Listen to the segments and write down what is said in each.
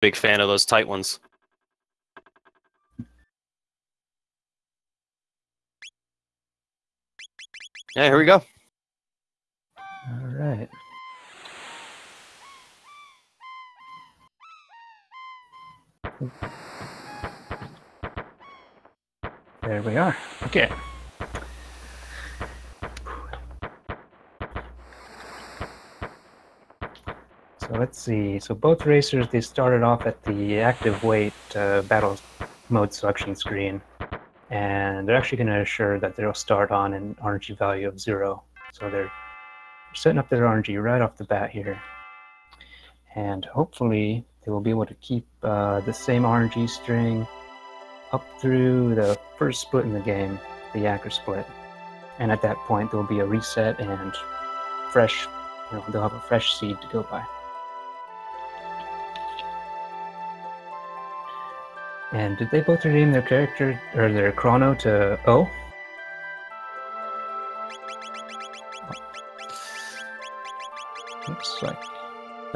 big fan of those tight ones. Yeah, here we go. All right. There we are. Okay. So let's see. So both racers, they started off at the active weight battle mode selection screen. And they're actually going to assure that they'll start on an RNG value of 0. So they're setting up their RNG right off the bat here. And hopefully they will be able to keep the same RNG string up through the first split in the game, the Yacker split. And at that point, there will be a reset and fresh, they'll have a fresh seed to go by. And did they both rename their character, or their Chrono, to O? Looks like.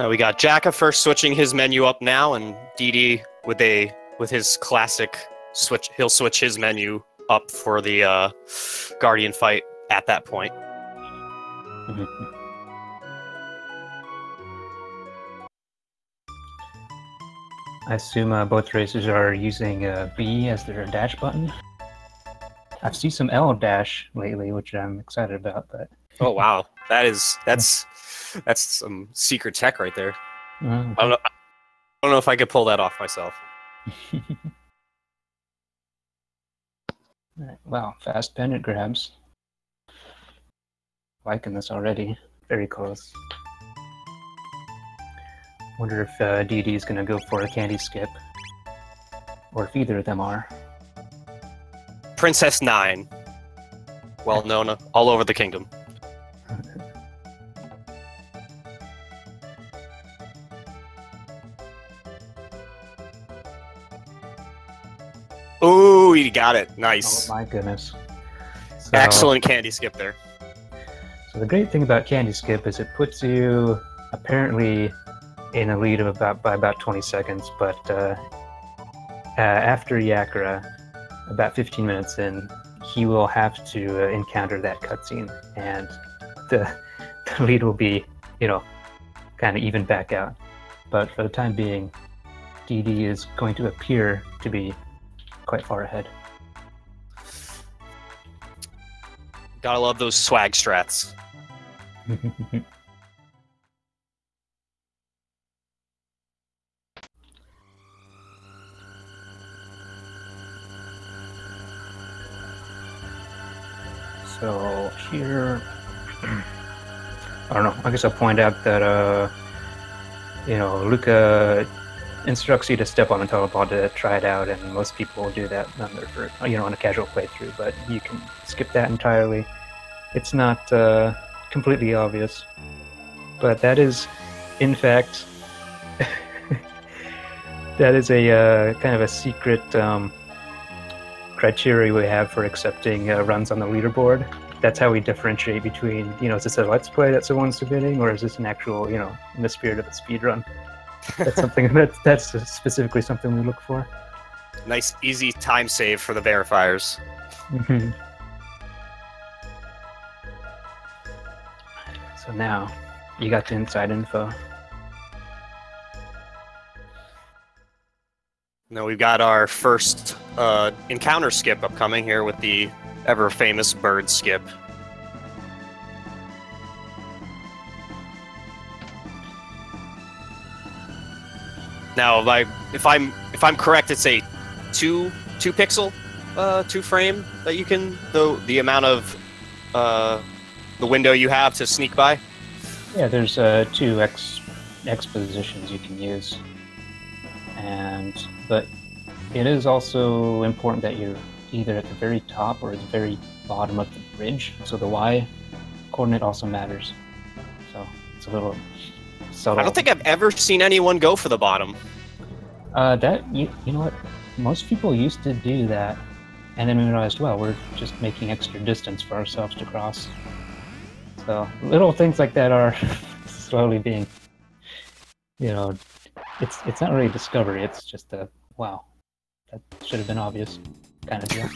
We got Jackafur switching his menu up now, and DD with his classic switch. He'll switch his menu up for the Guardian fight at that point. I assume both racers are using B as their dash button. I've seen some L dash lately, which I'm excited about. But oh wow, that's some secret tech right there. I don't know if I could pull that off myself. Right. Wow, fast pendant grabs. Liking this already. Very close. Wonder if DD is going to go for a candy skip, or if either of them are. Princess 9, well known all over the kingdom. Ooh, you got it. Nice. Oh my goodness. So, excellent candy skip there. So the great thing about candy skip is it puts you apparently in a lead of by about 20 seconds, but after Yakura, about 15 minutes in, he will have to encounter that cutscene, and the lead will be, kind of even back out. But for the time being, DD is going to appear to be quite far ahead. Gotta love those swag strats. So here, I don't know. I guess I'll point out that Luca instructs you to step on the telepod to try it out, and most people do that on their first, on a casual playthrough. But you can skip that entirely. It's not completely obvious, but that is, in fact, that is a kind of a secret criteria we have for accepting runs on the leaderboard. That's how we differentiate between, is this a let's play that someone's submitting, or is this an actual, in the spirit of a speed run? That's something that's specifically something we look for. Nice, easy time save for the verifiers. Mm-hmm. So now, you got the inside info. Now we've got our first encounter skip upcoming here with the ever-famous bird skip. Now, if I'm correct, it's a two pixel, 2 frame that you can the amount of the window you have to sneak by. Yeah, there's 2 X positions you can use, but it is also important that you're either at the very top or at the very bottom of the bridge. So the Y coordinate also matters. So it's a little subtle. I don't think I've ever seen anyone go for the bottom. You know what? Most people used to do that, and then we realized, well, we're just making extra distance for ourselves to cross. So little things like that are slowly being, It's not really a discovery. It's just a wow. That should have been obvious, kind of deal.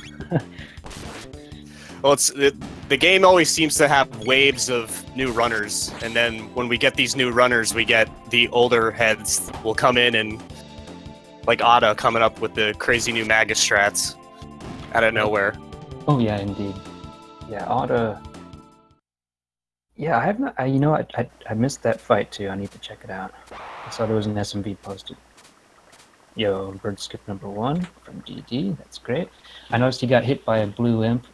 Well, the game always seems to have waves of new runners, and then when we get these new runners, we get the older heads will come in and, like Ada coming up with the crazy new Magus strats out of nowhere. Oh yeah, indeed. Yeah, Ada. Yeah, I have not. You know, I missed that fight too. I need to check it out. I saw there was an SMV posted. Yo, bird skip number 1 from DD. That's great. I noticed he got hit by a blue imp,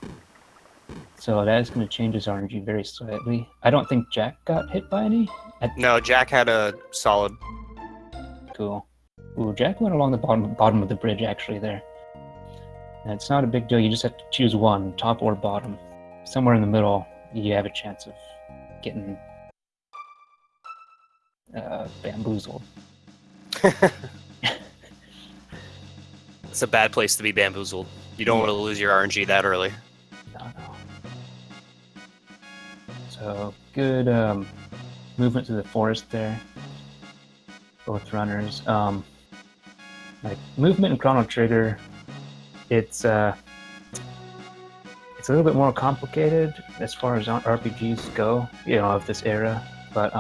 so that is going to change his RNG very slightly. I don't think Jack got hit by any. No, Jack had a solid. Cool. Ooh, Jack went along the bottom of the bridge actually there. And it's not a big deal. You just have to choose one, top or bottom. Somewhere in the middle, you have a chance of getting bamboozled. It's a bad place to be bamboozled. You don't want to lose your RNG that early. No. So, good movement to the forest there. Both runners. Like, movement and Chrono Trigger, it's a little bit more complicated as far as RPGs go, you know, of this era, but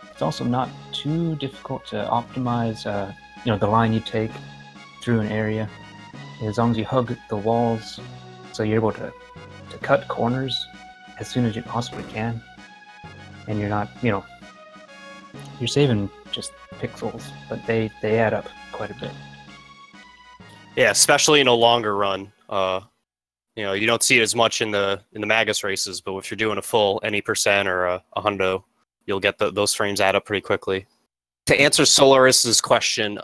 it's also not too difficult to optimize, you know, the line you take through an area, as long as you hug the walls, so you're able to cut corners as soon as you possibly can, and you're not, you know, you're saving just pixels, but they add up quite a bit. Yeah, especially in a longer run. You know, you don't see it as much in the Magus races, but if you're doing a full any percent or a hundo, you'll get those frames add up pretty quickly. To answer Solaris's question,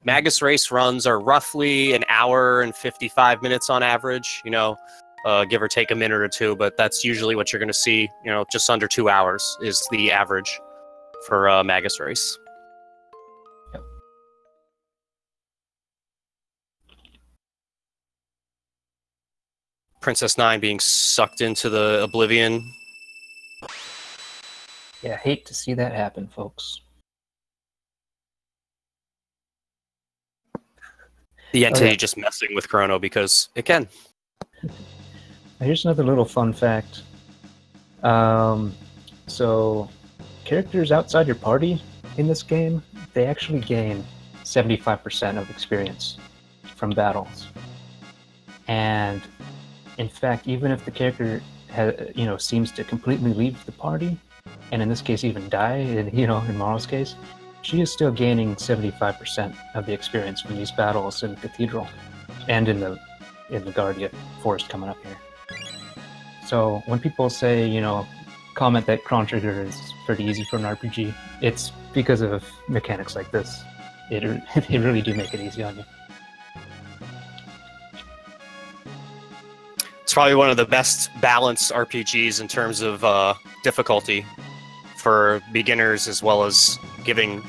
Magus race runs are roughly an hour and 55 minutes on average, you know, give or take a minute or two, but that's usually what you're going to see, you know, just under 2 hours is the average for Magus race. Yep. Princess 9 being sucked into the oblivion. Yeah, hate to see that happen, folks. The entity just messing with Chrono because it can. Here's another little fun fact. So, characters outside your party in this game, they actually gain 75% of experience from battles. And in fact, even if the character you know, seems to completely leave the party, and in this case even die, you know, in Morrow's case, she is still gaining 75% of the experience from these battles in Cathedral and in the Guardia Forest coming up here. So when people say, you know, comment that Chrono Trigger is pretty easy for an RPG, it's because of mechanics like this. It really do make it easy on you. It's probably one of the best balanced RPGs in terms of difficulty for beginners, as well as giving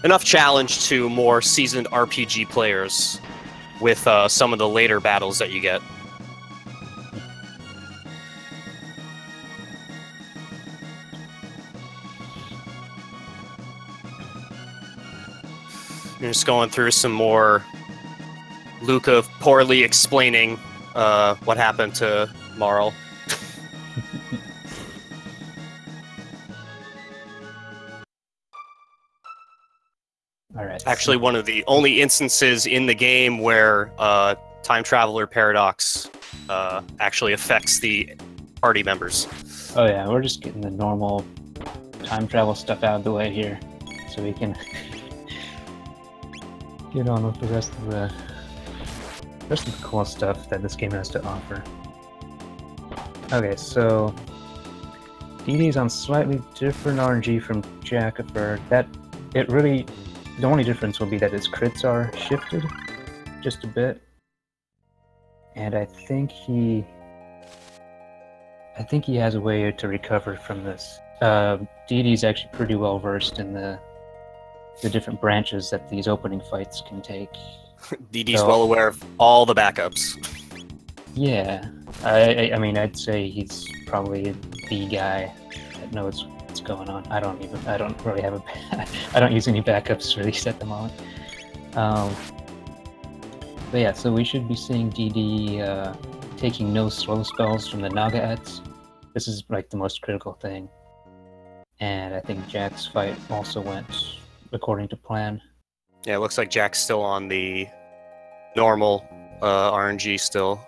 enough challenge to more seasoned RPG players with some of the later battles that you get. I'm just going through some more Luca poorly explaining what happened to Marl. All right. Actually, one of the only instances in the game where time traveler paradox actually affects the party members. Oh yeah, we're just getting the normal time travel stuff out of the way here, so we can get on with the rest of the cool stuff that this game has to offer. Okay, so DD's on slightly different RNG from Jackafur. The only difference will be that his crits are shifted just a bit, and I think he has a way to recover from this. DD's actually pretty well versed in the different branches that these opening fights can take. DD's well aware of all the backups. Yeah, I mean, I'd say he's probably the guy that knows what's what's going on. I don't really have I don't use any backups for these at the moment. But yeah, so we should be seeing DD taking no slow spells from the Nagaets. This is like the most critical thing. And I think Jack's fight also went according to plan. Yeah, it looks like Jack's still on the normal RNG still.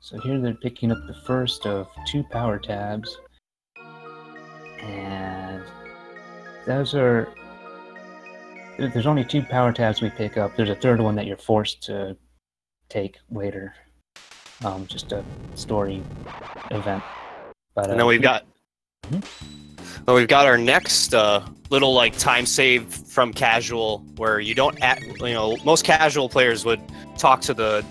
So here they're picking up the first of 2 power tabs. And those are... There's only 2 power tabs we pick up. There's a third one that you're forced to take later. Just a story event. But, and then we've got... Well, we've got our next little like time save from casual, where you don't, most casual players would talk to the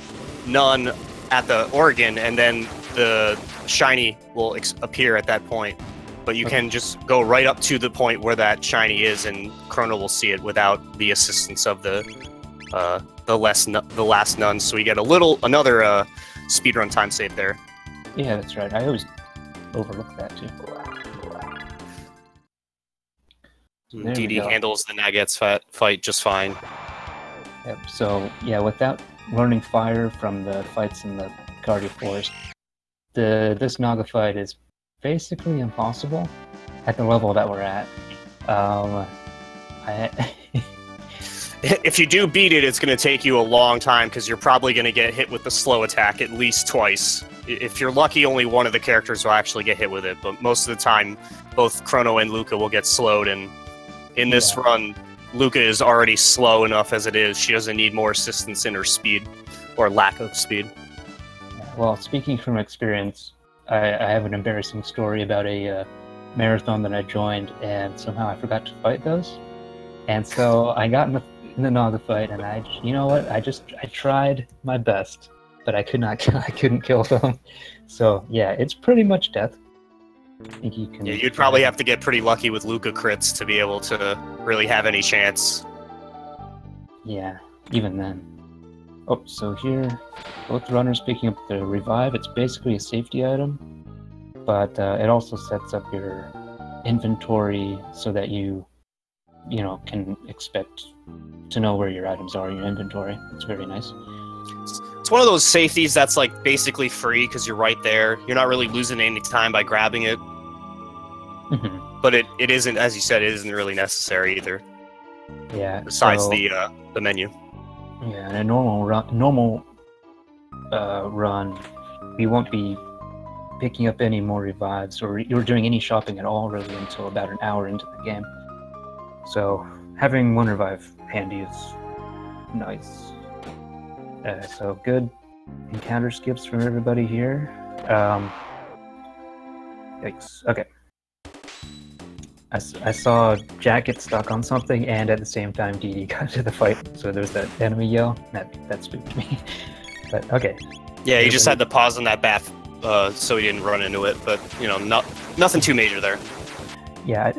nun at the organ, and then the shiny will appear at that point. But you can just go right up to the point where that shiny is, and Chrono will see it without the assistance of the last nun. So we get another speedrun time save there. Yeah, that's right. I always overlook that too. DD handles the Nagaets fight just fine. Yep, so yeah, without learning fire from the fights in the Cardio Forest, this Naga fight is basically impossible at the level that we're at. If you do beat it, it's going to take you a long time, because you're probably going to get hit with the slow attack at least twice. If you're lucky, only one of the characters will actually get hit with it, but most of the time, both Chrono and Luca will get slowed, and in this run, Luca is already slow enough as it is. She doesn't need more assistance in her speed, or lack of speed. Well, speaking from experience, I have an embarrassing story about a marathon that I joined, and somehow I forgot to fight those. And so I got in the Naga fight, and you know what? I tried my best, but I couldn't kill them. So yeah, it's pretty much death. I think you can. Yeah, you'd probably have to get pretty lucky with Luca crits to be able to really have any chance. Yeah, even then. Oh, so here, both runners picking up the revive. It's basically a safety item, but it also sets up your inventory so that you can expect to know where your items are in your inventory. It's very nice. It's one of those safeties that's like basically free because you're right there. You're not really losing any time by grabbing it. But it isn't, as you said, it isn't really necessary either. Yeah. Besides the menu. Yeah, in a normal run, we won't be picking up any more revives or doing any shopping at all really until about an hour into the game. So having one revive handy is nice. So good encounter skips from everybody here. Yikes. Okay. I saw Jack get stuck on something, and at the same time DD got into the fight. So there's that enemy yell. That spooked me. But okay. Yeah, he just had to pause on that bath so he didn't run into it. But nothing too major there. Yeah,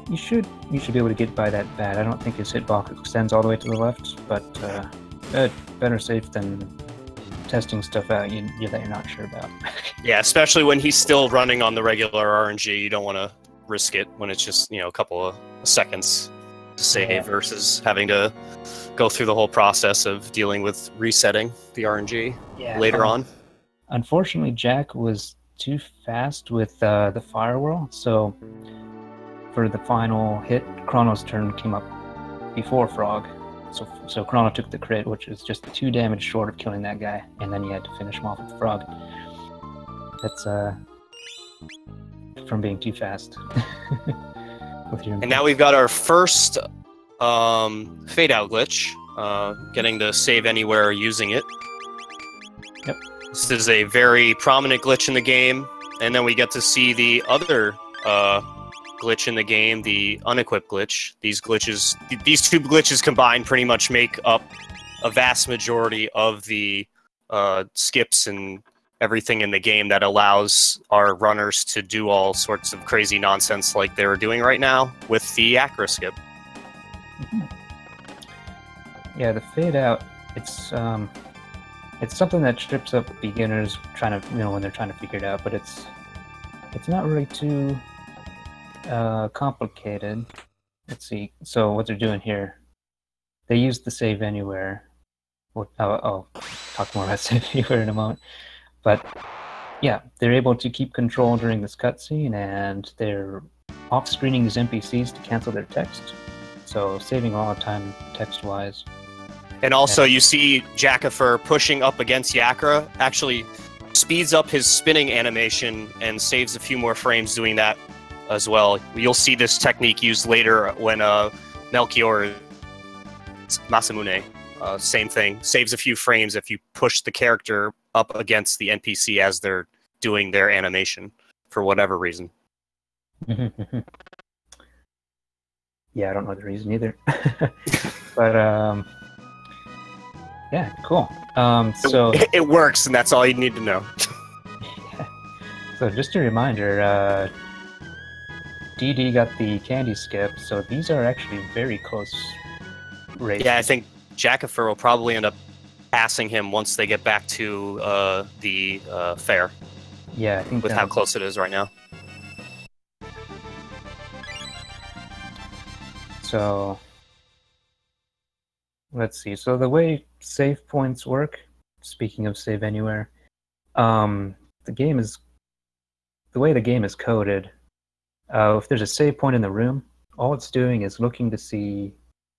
you should be able to get by that bat. I don't think his hitbox extends all the way to the left, but better safe than testing stuff out that you're not sure about. Yeah, especially when he's still running on the regular RNG. You don't want to risk it when it's just a couple of seconds to save versus having to go through the whole process of dealing with resetting the RNG later on. Unfortunately, Jack was too fast with the firewhirl, so for the final hit, Chrono's turn came up before Frog. So Chrono took the crit, which is just 2 damage short of killing that guy, and then he had to finish him off with the Frog. That's from being too fast. And now we've got our first fade out glitch, getting to save anywhere using it. Yep. This is a very prominent glitch in the game, and then we get to see the other glitch in the game, the unequipped glitch. These two glitches combined pretty much make up a vast majority of the skips and everything in the game that allows our runners to do all sorts of crazy nonsense like they're doing right now with the Acro skip. Yeah, the fade out, it's something that strips up beginners trying to when they're trying to figure it out, but it's not really too complicated. Let's see. So what they're doing here, they use the save anywhere. I'll talk more about save anywhere in a moment. But yeah, they're able to keep control during this cutscene, and they're off-screening these NPCs to cancel their text. So saving a lot of time text-wise. And also, you see Jackafur pushing up against Yakra actually speeds up his spinning animation and saves a few more frames doing that as well. You'll see this technique used later when Melchior Masamune, same thing, saves a few frames if you push the character up against the NPC as they're doing their animation for whatever reason. Yeah, I don't know the reason either. But yeah, cool. So it works, and that's all you need to know. Yeah. So just a reminder, DD got the candy skip, so these are actually very close races. Yeah, I think Jackafur will probably end up passing him once they get back to the fair. Yeah, I think with how close it is right now. So let's see. So the way save points work, speaking of save anywhere, the way the game is coded, if there's a save point in the room, all it's doing is looking to see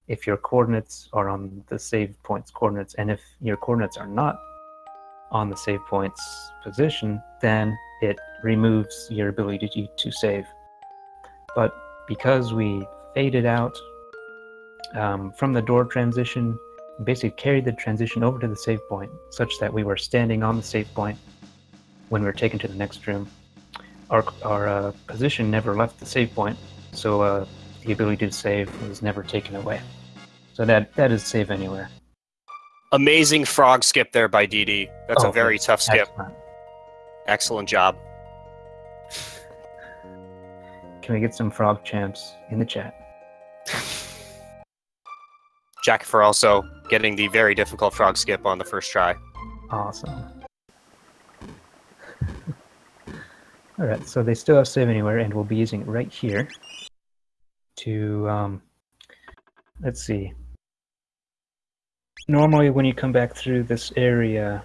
if your coordinates are on the save point's coordinates, and if your coordinates are not on the save point's position, then it removes your ability to save. But because we faded out from the door transition, basically carried the transition over to the save point, such that we were standing on the save point when we were taken to the next room. Our position never left the save point, so the ability to save was never taken away. So that is save anywhere. Amazing frog skip there by DD. That's a very tough skip. Excellent job. Can we get some frog champs in the chat? Jackafur also getting the very difficult frog skip on the first try. Awesome. Alright, so they still have save anywhere, and we'll be using it right here to, let's see. Normally when you come back through this area,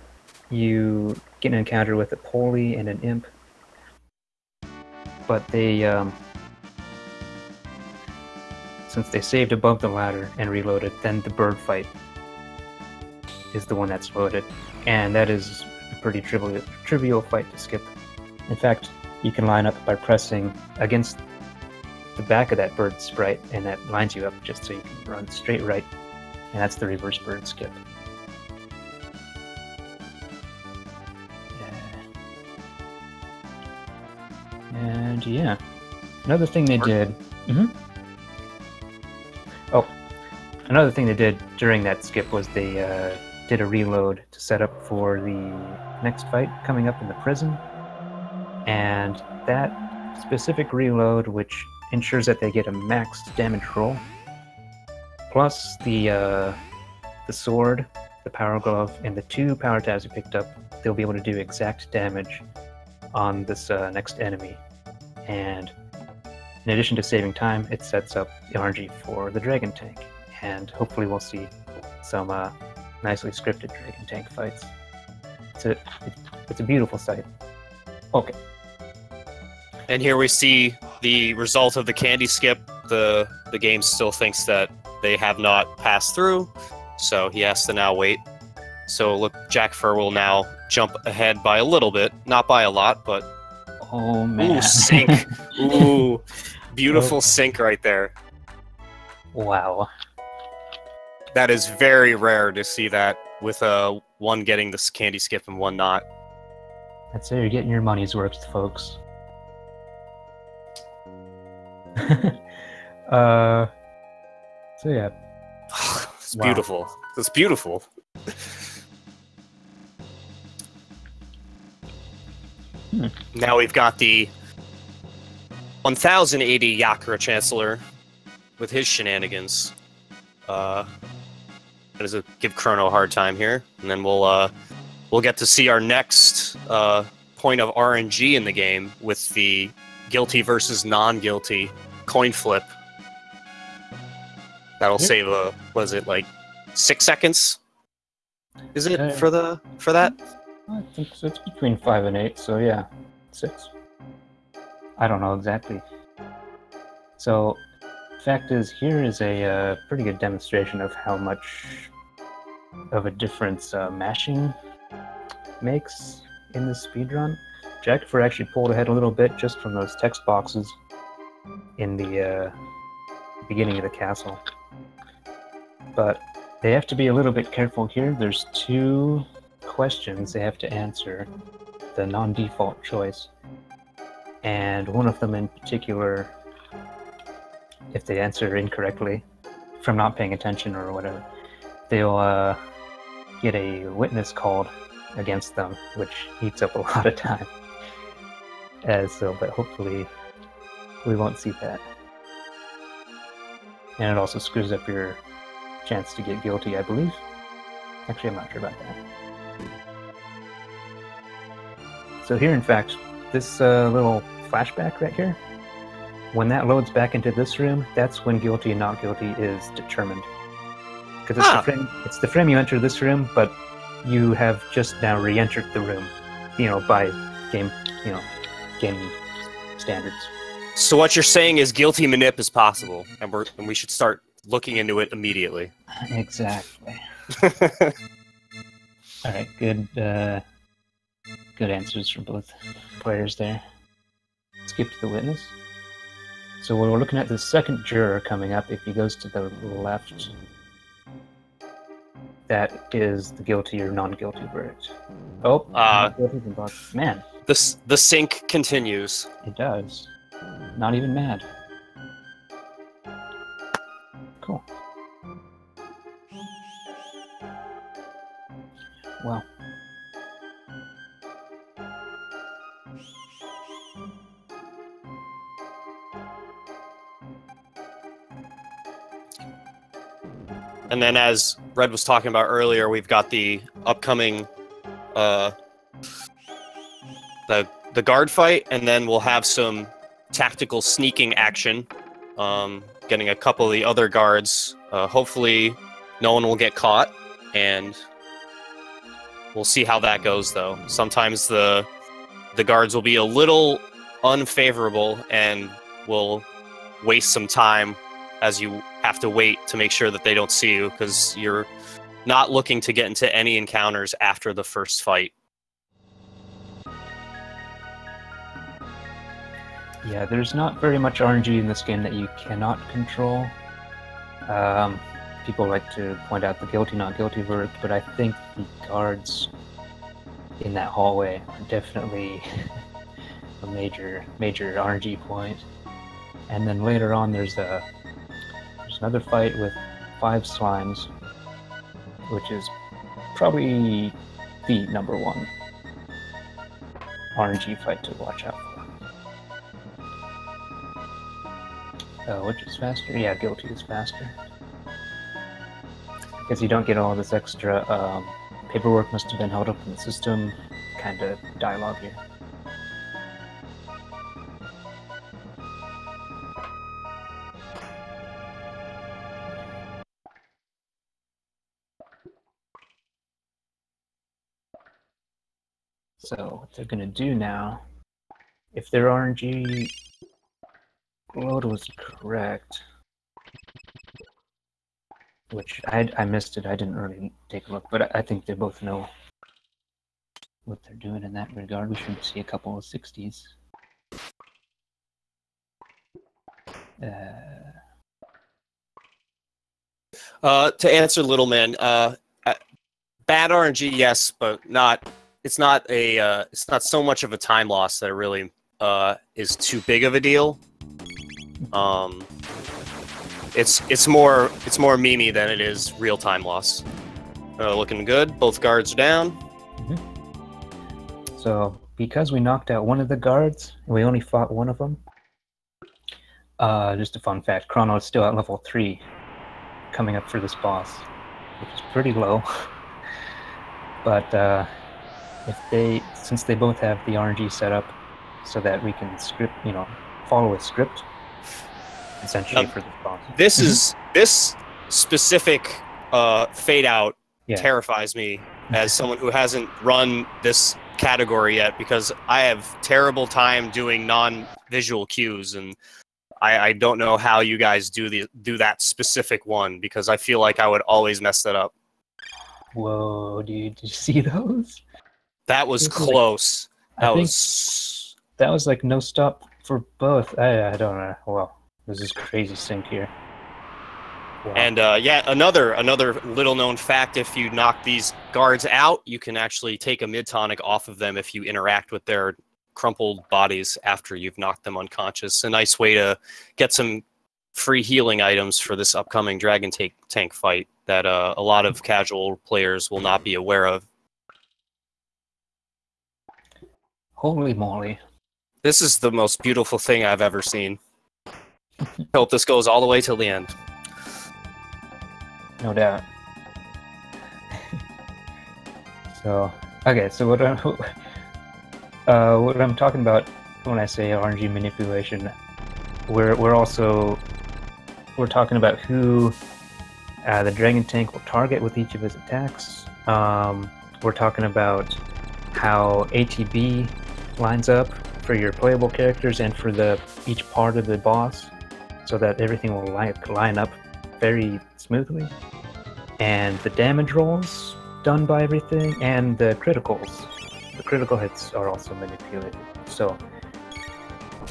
you get an encounter with a Poli and an Imp. But they, since they saved above the ladder and reloaded, then the bird fight is the one that's loaded. And that is a pretty trivial fight to skip. In fact, you can line up by pressing against the back of that bird sprite, and that lines you up just so you can run straight right. And that's the reverse bird skip. And yeah, another thing they did. Oh, another thing they did during that skip was they did a reload to set up for the next fight coming up in the prison. And that specific reload, which ensures that they get a maxed damage roll, plus the sword, the power glove, and the 2 power tabs you picked up, they'll be able to do exact damage on this next enemy. And in addition to saving time, it sets up the RNG for the dragon tank, and hopefully we'll see some nicely scripted dragon tank fights. It's a beautiful sight. Okay. And here we see the result of the candy skip. The game still thinks that they have not passed through, so he has to now wait. So look, Jackafur will now jump ahead by a little bit, not by a lot, but oh man, ooh, sync. Ooh, beautiful sync right there. Wow. That is very rare to see that, with one getting this candy skip and one not. I'd say you're getting your money's worth, folks. So yeah. It's beautiful. It's beautiful. Now we've got the 1080 Yakura Chancellor with his shenanigans. Give Chrono a hard time here, and then we'll get to see our next point of RNG in the game with the guilty versus non-guilty coin flip. That'll save was it like 6 seconds? Is it for that? I think so. It's between 5 and 8, so yeah, 6. I don't know exactly. So, fact is, here is a pretty good demonstration of how much of a difference mashing makes in the speedrun. Jackafur actually pulled ahead a little bit just from those text boxes in the beginning of the castle. But they have to be a little bit careful here. There's 2 questions they have to answer, the non-default choice. And one of them in particular, if they answer incorrectly, from not paying attention or whatever, they'll get a witness called against them, which eats up a lot of time. But hopefully we won't see that. And it also screws up your chance to get guilty, I believe. Actually, I'm not sure about that. So here, in fact, this little flashback right here, when that loads back into this room, that's when guilty and not guilty is determined. Because it's the frame you enter this room, but you have just now re-entered the room, by game standards. So what you're saying is guilty manip is possible, and we should start looking into it immediately. Exactly. All right, good answers from both players there. Skip to the witness. So we're looking at the second juror coming up. If he goes to the left, that is the guilty or non-guilty verdict. Oh, man. The sync continues. It does. Not even mad. Cool. Wow. And then, as Red was talking about earlier, we've got the upcoming the guard fight, and then we'll have some tactical sneaking action, getting a couple of the other guards. Hopefully no one will get caught, and we'll see how that goes, though. Sometimes the guards will be a little unfavorable, and will waste some time as you have to wait to make sure that they don't see you, because you're not looking to get into any encounters after the first fight. Yeah, there's not very much RNG in this game that you cannot control. People like to point out the guilty, not guilty verdict, but I think the guards in that hallway are definitely a major RNG point. And then later on, there's another fight with 5 slimes, which is probably the #1 RNG fight to watch out for. Which is faster? Yeah, guilty is faster. Because you don't get all this extra paperwork must have been held up in the system kind of dialogue here. So what they're going to do now, if their RNG load was correct, which I missed it, I didn't really take a look, but I think they both know what they're doing in that regard. We should see a couple of 60s. To answer Littleman, bad RNG, yes, but it's not so much of a time loss that it really is too big of a deal. It's more memey than it is real time loss. Looking good. Both guards are down. Mm-hmm. So because we knocked out one of the guards and we only fought one of them, just a fun fact: Chrono is still at level 3, coming up for this boss, which is pretty low. But since they both have the RNG set up so that we can follow a script, essentially, for the boss. This specific fade out terrifies me as someone who hasn't run this category yet, because I have terrible time doing non-visual cues, and I don't know how you guys do that specific one, because I feel like I would always mess that up. Whoa, dude, did you see those? That was close. That was like no stop for both. I don't know. Well, there's this crazy sync here. Wow. And yeah, another little known fact: if you knock these guards out, you can actually take a mid-tonic off of them if you interact with their crumpled bodies after you've knocked them unconscious. A nice way to get some free healing items for this upcoming Dragon Tank fight that a lot of casual players will not be aware of. Holy moly. This is the most beautiful thing I've ever seen. Hope this goes all the way till the end. No doubt. So, okay, so what I'm talking about when I say RNG manipulation, we're talking about who the Dragon Tank will target with each of his attacks. We're talking about how ATB lines up for your playable characters and for each part of the boss, so that everything will line up very smoothly. And the damage rolls done by everything, and the criticals. The critical hits are also manipulated. So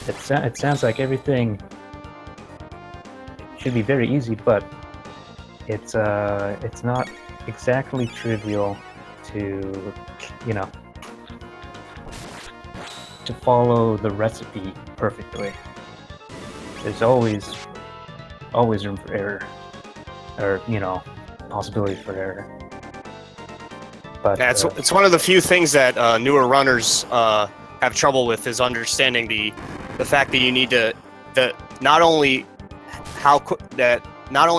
it sounds like everything should be very easy, but it's not exactly trivial to to follow the recipe perfectly. There's always room for error, or possibility for error. But yeah, it's one of the few things that newer runners have trouble with, is understanding the fact that you need to not only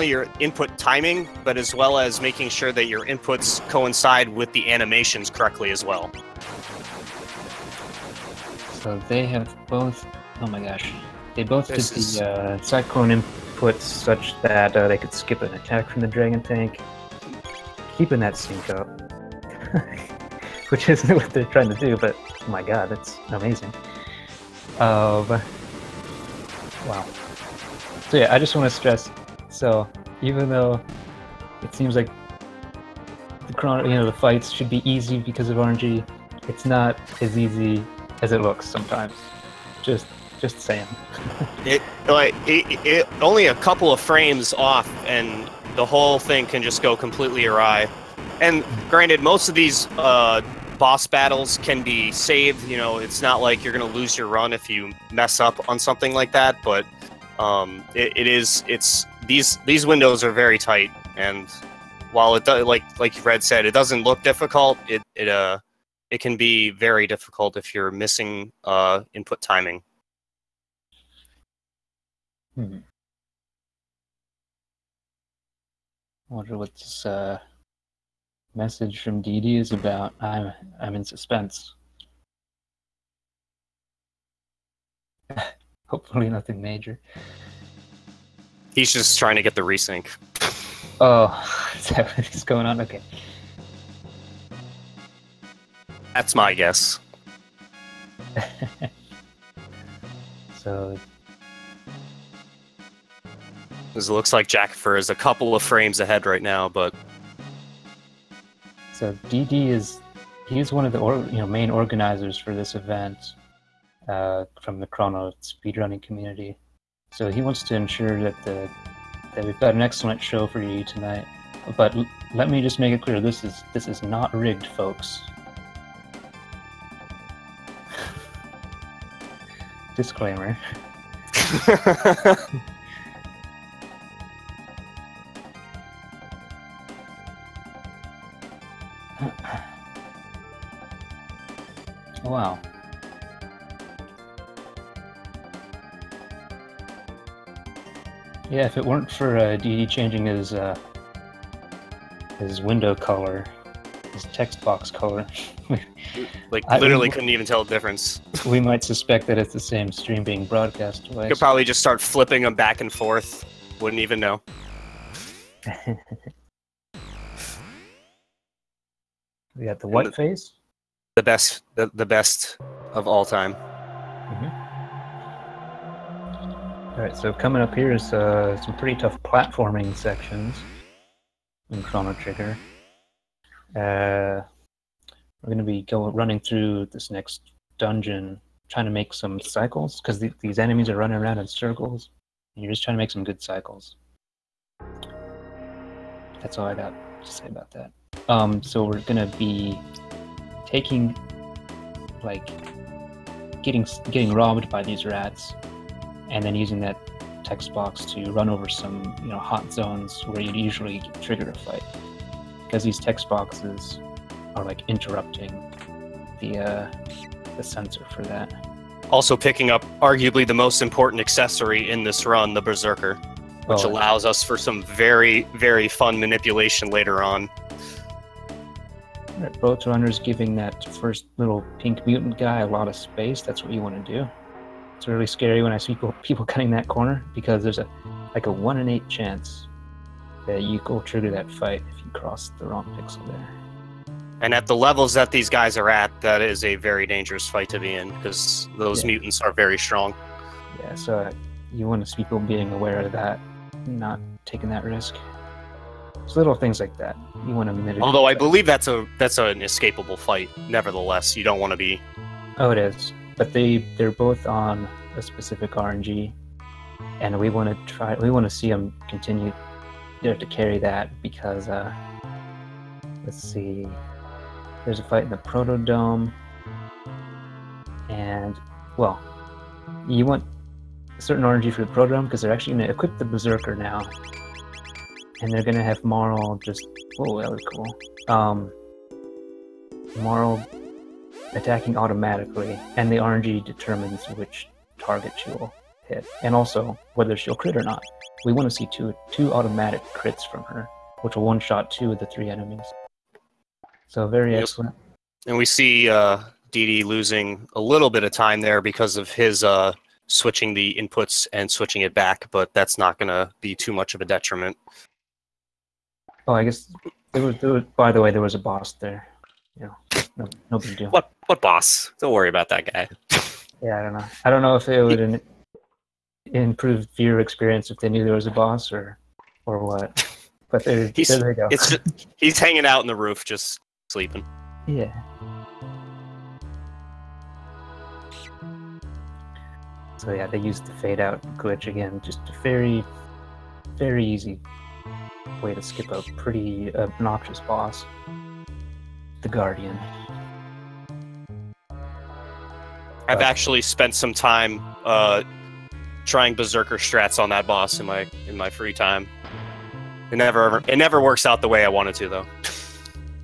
your input timing, but as well as making sure that your inputs coincide with the animations correctly as well. So they have both. Oh my gosh, they both did the cyclone inputs such that they could skip an attack from the Dragon Tank, keeping that sync up. Which isn't what they're trying to do, but oh my god, that's amazing. Wow. So yeah, I just want to stress. So even though it seems like the fights should be easy because of RNG, it's not as easy as it looks sometimes. Just saying. it only a couple of frames off, and the whole thing can just go completely awry. And granted, most of these boss battles can be saved. It's not like you're going to lose your run if you mess up on something like that. But these windows are very tight, and while it does, like Red said, it doesn't look difficult. It can be very difficult if you're missing input timing. I wonder what this message from Dee is about. I'm in suspense. Hopefully nothing major. He's just trying to get the resync. Oh, is that what's going on? Okay. That's my guess. So... It looks like Jackafur is a couple of frames ahead right now, but... So he's one of the main organizers for this event from the Chrono speedrunning community. So he wants to ensure that we've got an excellent show for you tonight. But let me just make it clear: this is not rigged, folks. Disclaimer. Wow. Yeah, if it weren't for DD changing his window color, His text box color. Like, literally couldn't even tell the difference. We might suspect that it's the same stream being broadcast twice. Could probably just start flipping them back and forth. Wouldn't even know. We got the what face? The best of all time. Alright, so coming up here is some pretty tough platforming sections in Chrono Trigger. We're going to be running through this next dungeon, trying to make some cycles, because these enemies are running around in circles, and you're just trying to make some good cycles. That's all I got to say about that. So we're going to be taking, like, getting robbed by these rats, and then using that text box to run over some, hot zones where you'd usually trigger a fight. Because these text boxes are like interrupting the sensor for that. Also picking up arguably the most important accessory in this run, the Berserker, which allows us for some very, very fun manipulation later on. Right, Boat Runner's giving that first little pink mutant guy a lot of space. That's what you want to do. It's really scary when I see people cutting that corner, because there's a 1 in 8 chance that you will trigger that fight if you cross the wrong pixel there. And at the levels that these guys are at, that is a very dangerous fight to be in, because those mutants are very strong. Yeah, so you want to see people being aware of that, not taking that risk. It's little things like that. You want to mitigate. Although I believe that's an escapable fight. Nevertheless, you don't want to be. Oh, it is. But they're both on a specific RNG, and we want to see them continue there to carry that, because let's see, there's a fight in the Protodome, and you want a certain RNG for the Protodome because they're actually going to equip the Berserker now, and they're going to have Marl just that was cool. Marl attacking automatically, and the RNG determines which target she will hit, and also whether she'll crit or not. We want to see two automatic crits from her, which will one-shot 2 of the 3 enemies. So very excellent. And we see DD losing a little bit of time there because of his switching the inputs and switching it back, but that's not going to be too much of a detriment. Oh, I guess there was, by the way, there was a boss there. No big deal. What boss? Don't worry about that guy. Yeah, I don't know. I don't know if it would improve viewer experience if they knew there was a boss or what. But there they go. He's hanging out on the roof, just sleeping. Yeah. So yeah, they used the fade out glitch again. Just a very, very easy way to skip a pretty obnoxious boss. The Guardian. I've actually spent some time trying Berserker strats on that boss in my free time. It never works out the way I wanted to, though.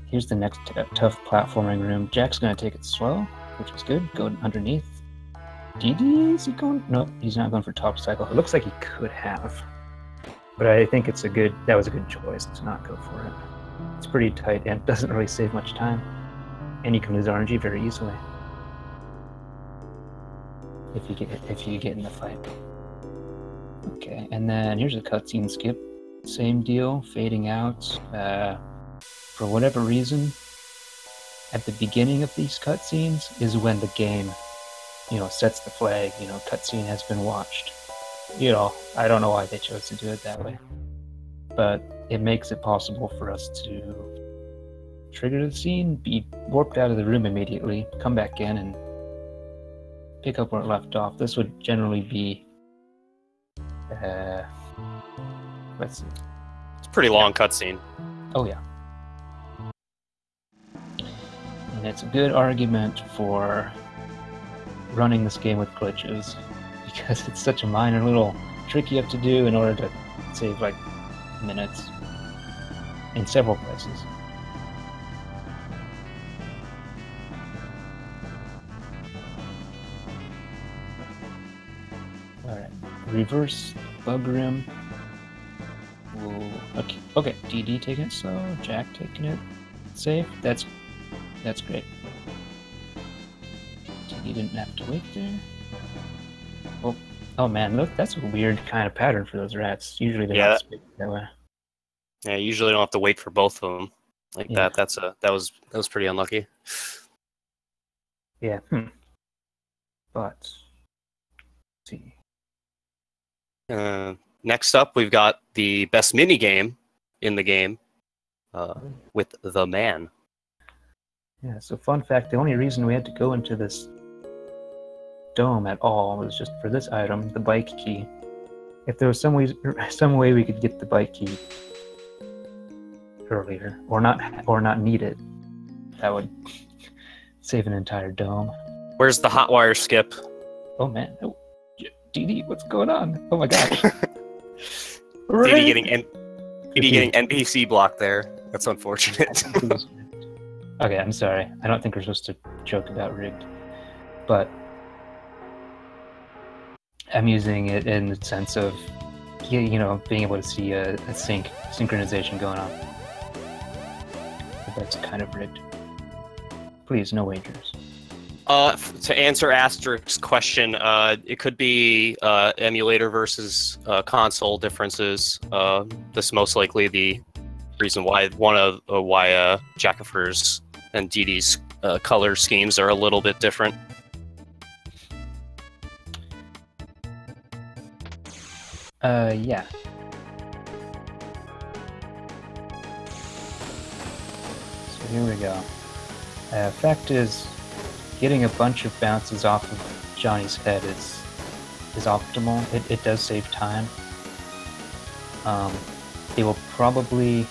Here's the next tough platforming room. Jack's gonna take it slow, which is good. Go underneath. DD, is he going? No, he's not going for top cycle. It looks like he could have, but I think that was a good choice to not go for it. It's pretty tight and doesn't really save much time, and you can lose RNG very easily if you get in the fight. Okay, and then here's a cutscene skip. Same deal, fading out. For whatever reason, at the beginning of these cutscenes is when the game, sets the flag. Cutscene has been watched. I don't know why they chose to do it that way, but it makes it possible for us to trigger the scene, be warped out of the room immediately, come back in, and pick up where it left off. This would generally be, let's see. It's a pretty long cutscene. Oh yeah. And it's a good argument for running this game with glitches, because it's such a minor little trick you have to do in order to save like minutes in several places. Alright, reverse bug rim. Whoa. Okay, DD taking it slow, Jack taking it save. That's great. So you didn't have to wait there. Oh man, look, that's a weird kind of pattern for those rats. Usually they're not spaced that way. Yeah, you usually don't have to wait for both of them like Yeah. that. That was pretty unlucky. Yeah. But let's see. Next up, we've got the best mini game in the game with the man. Yeah. So fun fact: the only reason we had to go into this dome at all was just for this item, the bike key. If there was some way we could get the bike key earlier, or not need it, that would save an entire dome. Where's the hot wire skip? Oh man, DD, what's going on? Oh my gosh. DD getting NPC blocked there. That's unfortunate. Okay, I'm sorry. I don't think we're supposed to joke about rigged, but I'm using it in the sense of, being able to see a synchronization going on. But that's kind of rigged. Please, no wagers. To answer Asterix's question, it could be emulator versus console differences. This is most likely the reason why Jackafur's and DD's color schemes are a little bit different. Yeah. So here we go. Fact is, getting a bunch of bounces off of Johnny's head is optimal. It does save time. They will probably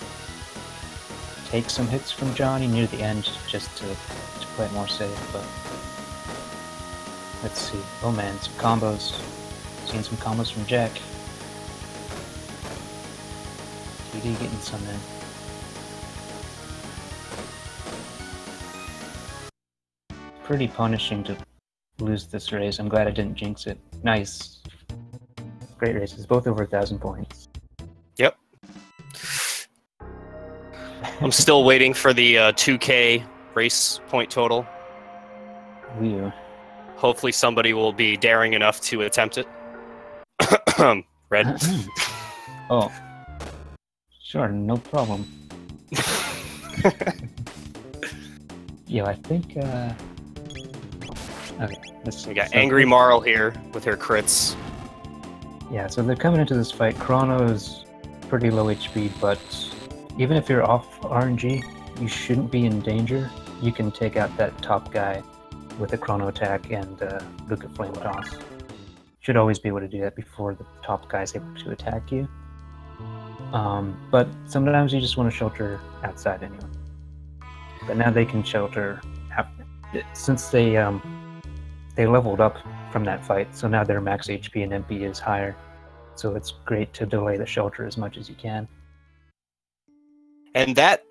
take some hits from Johnny near the end just to play it more safe, but let's see. Oh man, some combos. Seen some combos from Jack. TD getting some in. Pretty punishing to lose this race. I'm glad I didn't jinx it. Nice. Great races, both over 1,000 points. Yep. I'm still waiting for the 2K race point total. Weird. Hopefully somebody will be daring enough to attempt it. Red. Oh. Sure, no problem. Yeah, I think, okay, we got Angry Marl here with her crits. Yeah, so they're coming into this fight. Chrono is pretty low HP, but even if you're off RNG, you shouldn't be in danger. You can take out that top guy with a Chrono attack and Luca Flame Toss. Should always be able to do that before the top guy is able to attack you. But sometimes you just want to shelter outside anyway. But now they can shelter since they leveled up from that fight, so now their max HP and MP is higher. So it's great to delay the shelter as much as you can. And that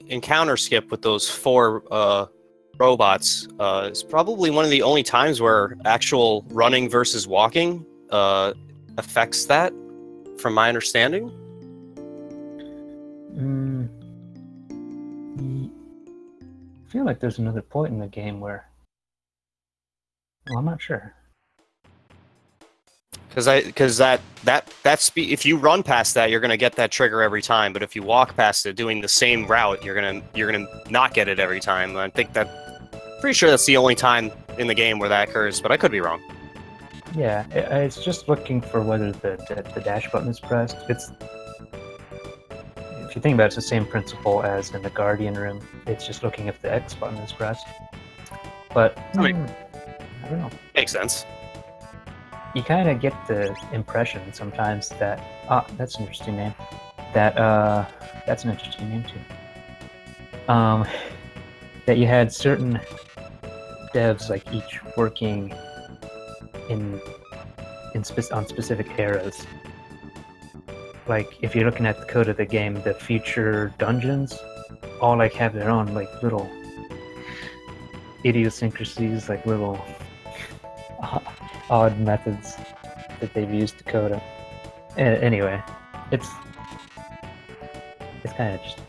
encounter skip with those 4 robots is probably one of the only times where actual running versus walking affects that, from my understanding. I feel like there's another point in the game where... Well, I'm not sure. Because that speed, if you run past that, you're gonna get that trigger every time. But if you walk past it doing the same route, you're gonna not get it every time. I think pretty sure that's the only time in the game where that occurs, but I could be wrong. Yeah, it's just looking for whether the dash button is pressed. If you think about it, it's the same principle as in the Guardian room. It's just looking if the X button is pressed. But I don't know. Makes sense. You kind of get the impression sometimes that that's an interesting name. That's an interesting name too. That you had certain devs like each working on specific eras. Like if you're looking at the code of the game, the future dungeons all like have their own like little idiosyncrasies, like little odd methods that they've used to code it. Anyway, it's kind of interesting.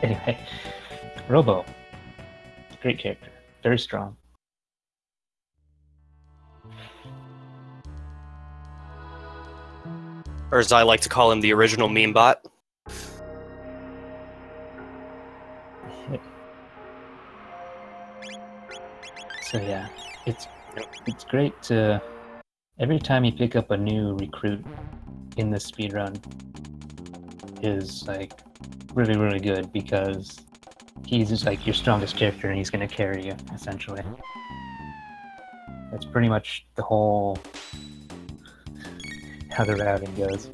Anyway, Robo. Great character. Very strong. Or as I like to call him, the original meme bot. So yeah, it's great to every time you pick up a new recruit in this speedrun is like really, really good because he's just like your strongest character and he's gonna carry you, essentially. That's pretty much the whole how the routing goes.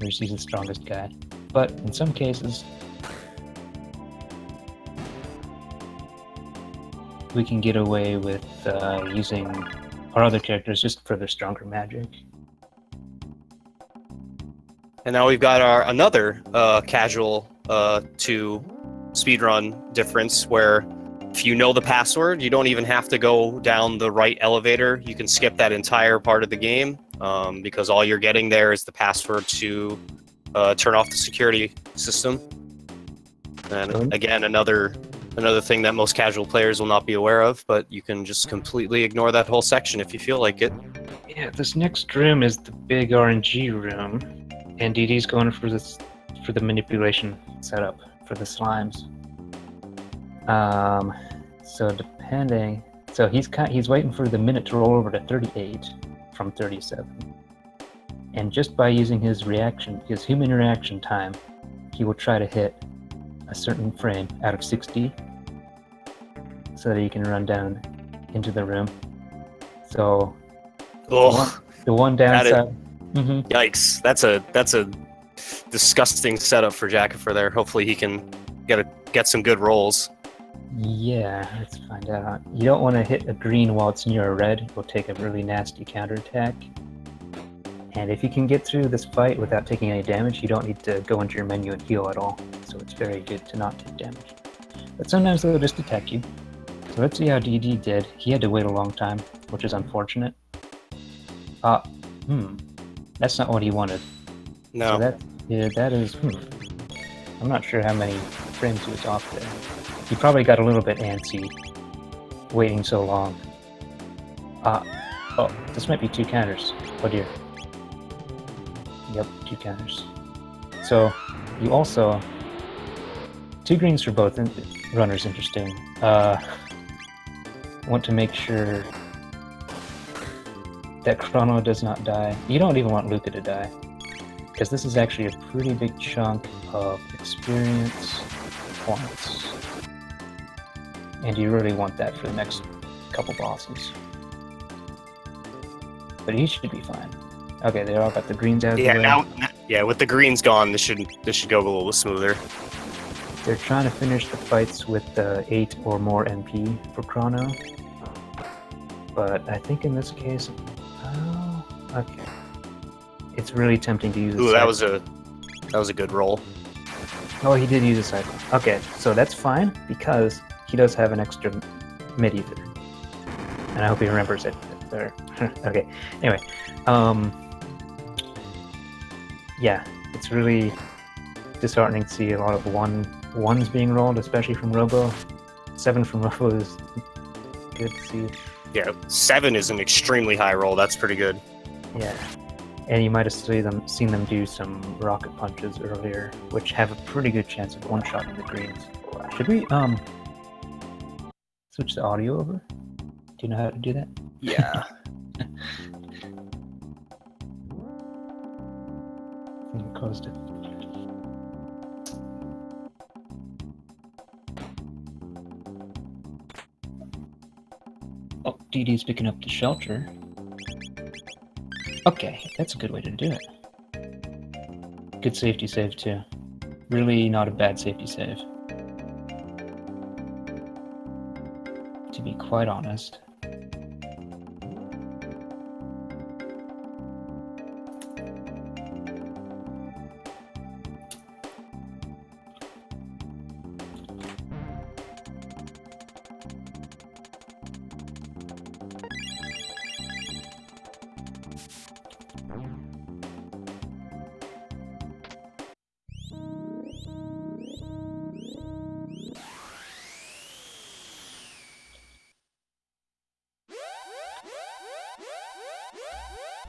He's the strongest guy. But in some cases we can get away with using our other characters just for their stronger magic. And now we've got our another casual to speedrun difference where if you know the password, you don't even have to go down the right elevator. You can skip that entire part of the game because all you're getting there is the password to turn off the security system. And again, another thing that most casual players will not be aware of, but you can just completely ignore that whole section if you feel like it. Yeah, this next room is the big RNG room, and DD's going for the manipulation setup for the slimes. So he's waiting for the minute to roll over to 38 from 37, and just by using his human reaction time, he will try to hit a certain frame out of 60 so that he can run down into the room. So the one downside. Yikes! That's a disgusting setup for Jackafur there. Hopefully he can get some good rolls. Yeah, let's find out. You don't want to hit a green while it's near a red. It will take a really nasty counterattack. And if you can get through this fight without taking any damage, you don't need to go into your menu and heal at all. So it's very good to not take damage. But sometimes they'll just attack you. So let's see how DD did. He had to wait a long time, which is unfortunate. That's not what he wanted. No. So that is, I'm not sure how many frames he was off there. He probably got a little bit antsy waiting so long. Oh, this might be 2 counters. Oh dear. Yep, 2 counters. So you also 2 greens for both runners. Interesting. Want to make sure that Chrono does not die. You don't even want Luca to die, because this is actually a pretty big chunk of experience points, and you really want that for the next couple bosses. But he should be fine. Okay, they all got the greens out of the way. With the greens gone, this should go a little smoother. They're trying to finish the fights with 8 or more MP for Chrono, but I think in this case, okay, it's really tempting to use. Ooh, that was a good roll. Oh, he did use a cycle. Okay, so that's fine because he does have an extra mid ether, and I hope he remembers it there. Okay, anyway, yeah, it's really disheartening to see a lot of ones being rolled, especially from Robo. 7 from Robo is good to see. Yeah, 7 is an extremely high roll. That's pretty good. Yeah, and you might have seen them do some rocket punches earlier, which have a pretty good chance of one-shotting the greens. Should we switch the audio over? Do you know how to do that? Yeah. I closed it. Oh, DD's picking up the shelter. Okay, that's a good way to do it. Good safety save, too. Really not a bad safety save, to be quite honest.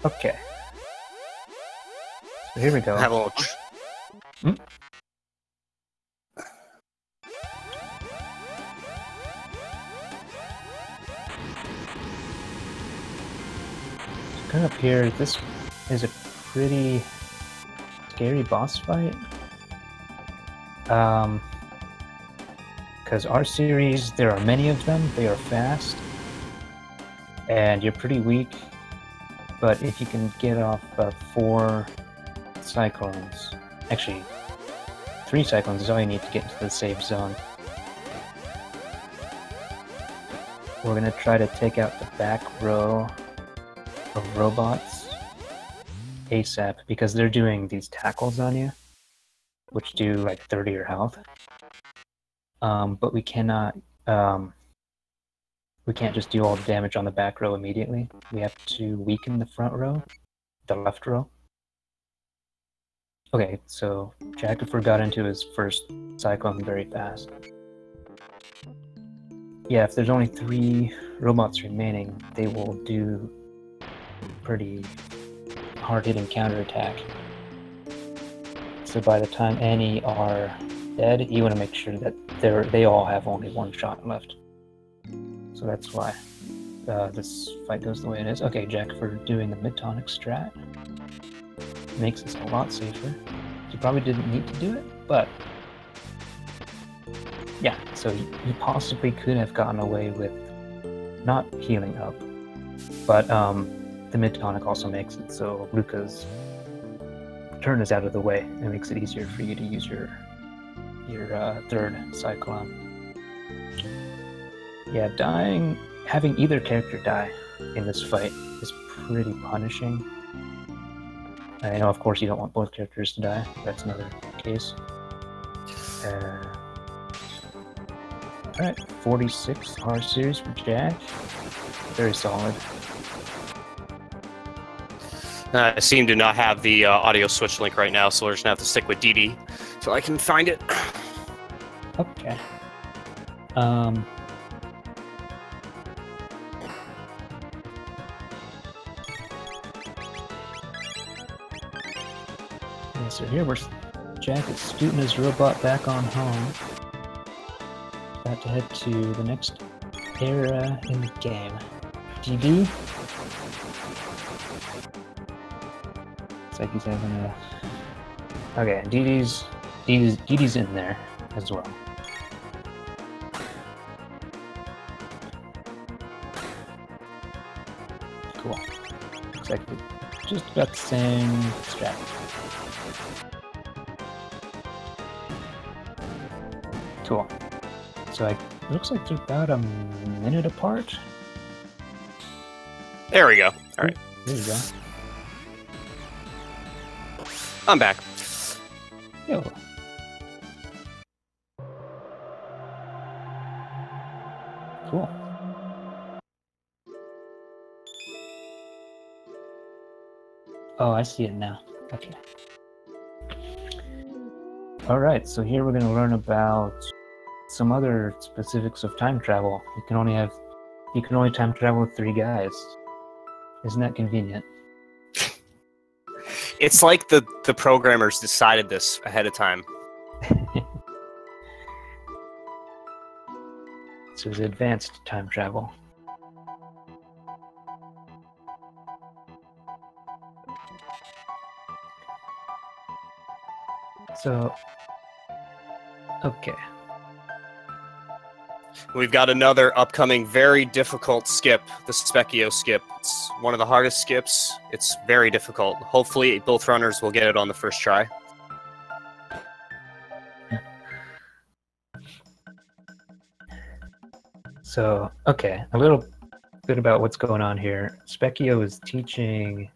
Okay. So here we go. Have a little. Coming up here, this is a pretty scary boss fight. Because our series, there are many of them, they are fast, and you're pretty weak, but if you can get off 4 cyclones, actually 3 cyclones is all you need to get into the safe zone. We're going to try to take out the back row of robots ASAP, because they're doing these tackles on you, which do like 30 your health. But we cannot, we can't just do all the damage on the back row immediately. We have to weaken the front row, the left row. Okay, so Jackafur got into his first cyclone very fast. Yeah, if there's only 3 robots remaining, they will do pretty hard-hitting counterattack. So by the time any are dead, you want to make sure that they all have only 1 shot left. So that's why this fight goes the way it is. Okay, Jackafur doing the mid-tonic strat makes this a lot safer. You probably didn't need to do it, but yeah, so you possibly could have gotten away with not healing up, but the mid-tonic also makes it so Luca's turn is out of the way. It makes it easier for you to use your third cyclone. Yeah, having either character die in this fight is pretty punishing. I know, of course, you don't want both characters to die. That's another case. Alright, 46 R series for Jack. Very solid. I seem to not have the audio switch link right now, so we're just gonna have to stick with DD so I can find it. Okay. Yeah, so here Jack is scooting his robot back on home. About to head to the next era in the game. DD. Looks like he's having a... Okay, DD's in there as well. Cool. Looks like we just got the same strat. Cool. So it looks like they're about a minute apart. There we go. All right. There you go. I'm back. Yo. Cool. Oh, I see it now. Okay. Alright, so here we're going to learn about some other specifics of time travel. You can only time travel with 3 guys. Isn't that convenient? It's like the programmers decided this ahead of time. This is advanced time travel. So, okay. We've got another upcoming very difficult skip, the Specchio skip. It's one of the hardest skips. It's very difficult. Hopefully both runners will get it on the first try. So, okay, a little bit about what's going on here. Specchio is teaching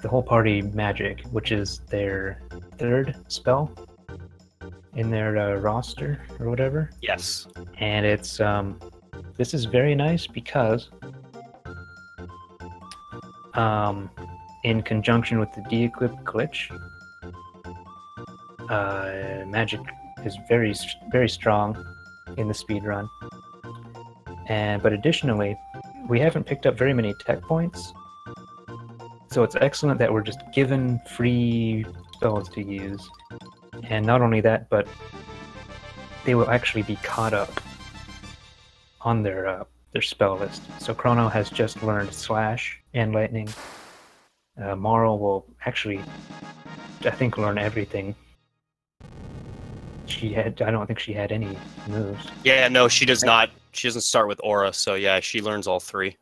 the whole party magic, which is their 3rd spell in their roster or whatever. Yes. And it's this is very nice because in conjunction with the de-equip glitch, magic is very, very strong in the speed run. But additionally, we haven't picked up very many tech points, So it's excellent that we're just given free spells to use. And not only that, but they will actually be caught up on their spell list. So Chrono has just learned Slash and Lightning. Marl will actually, I think, learn everything. I don't think she had any moves. Yeah, no, she does not. She doesn't start with Aura, so yeah, she learns all 3.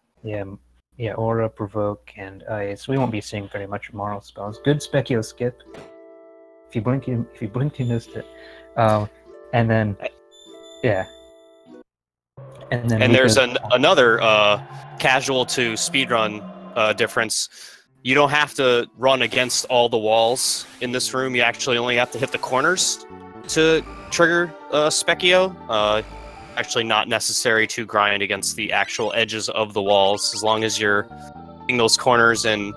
Yeah, Aura, Provoke, and Ice. We won't be seeing very much Marl spells. Good Specchio skip. If you blink, you missed it. And then, yeah. And there's another casual to speedrun difference. You don't have to run against all the walls in this room. You actually only have to hit the corners to trigger Specchio. Actually not necessary to grind against the actual edges of the walls. As long as you're hitting those corners and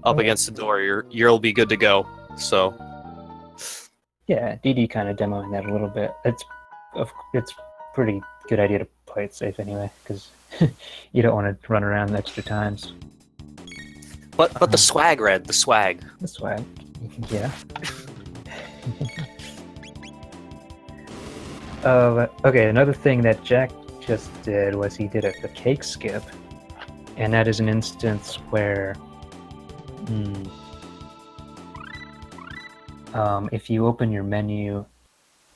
up against the door, you'll be good to go. So yeah, DD kind of demoing that a little bit. It's pretty good idea to play it safe anyway, because you don't want to run around extra times. But the swag, Red, the swag. The swag, yeah. Okay, another thing that Jack just did was he did a cake skip, and that is an instance where if you open your menu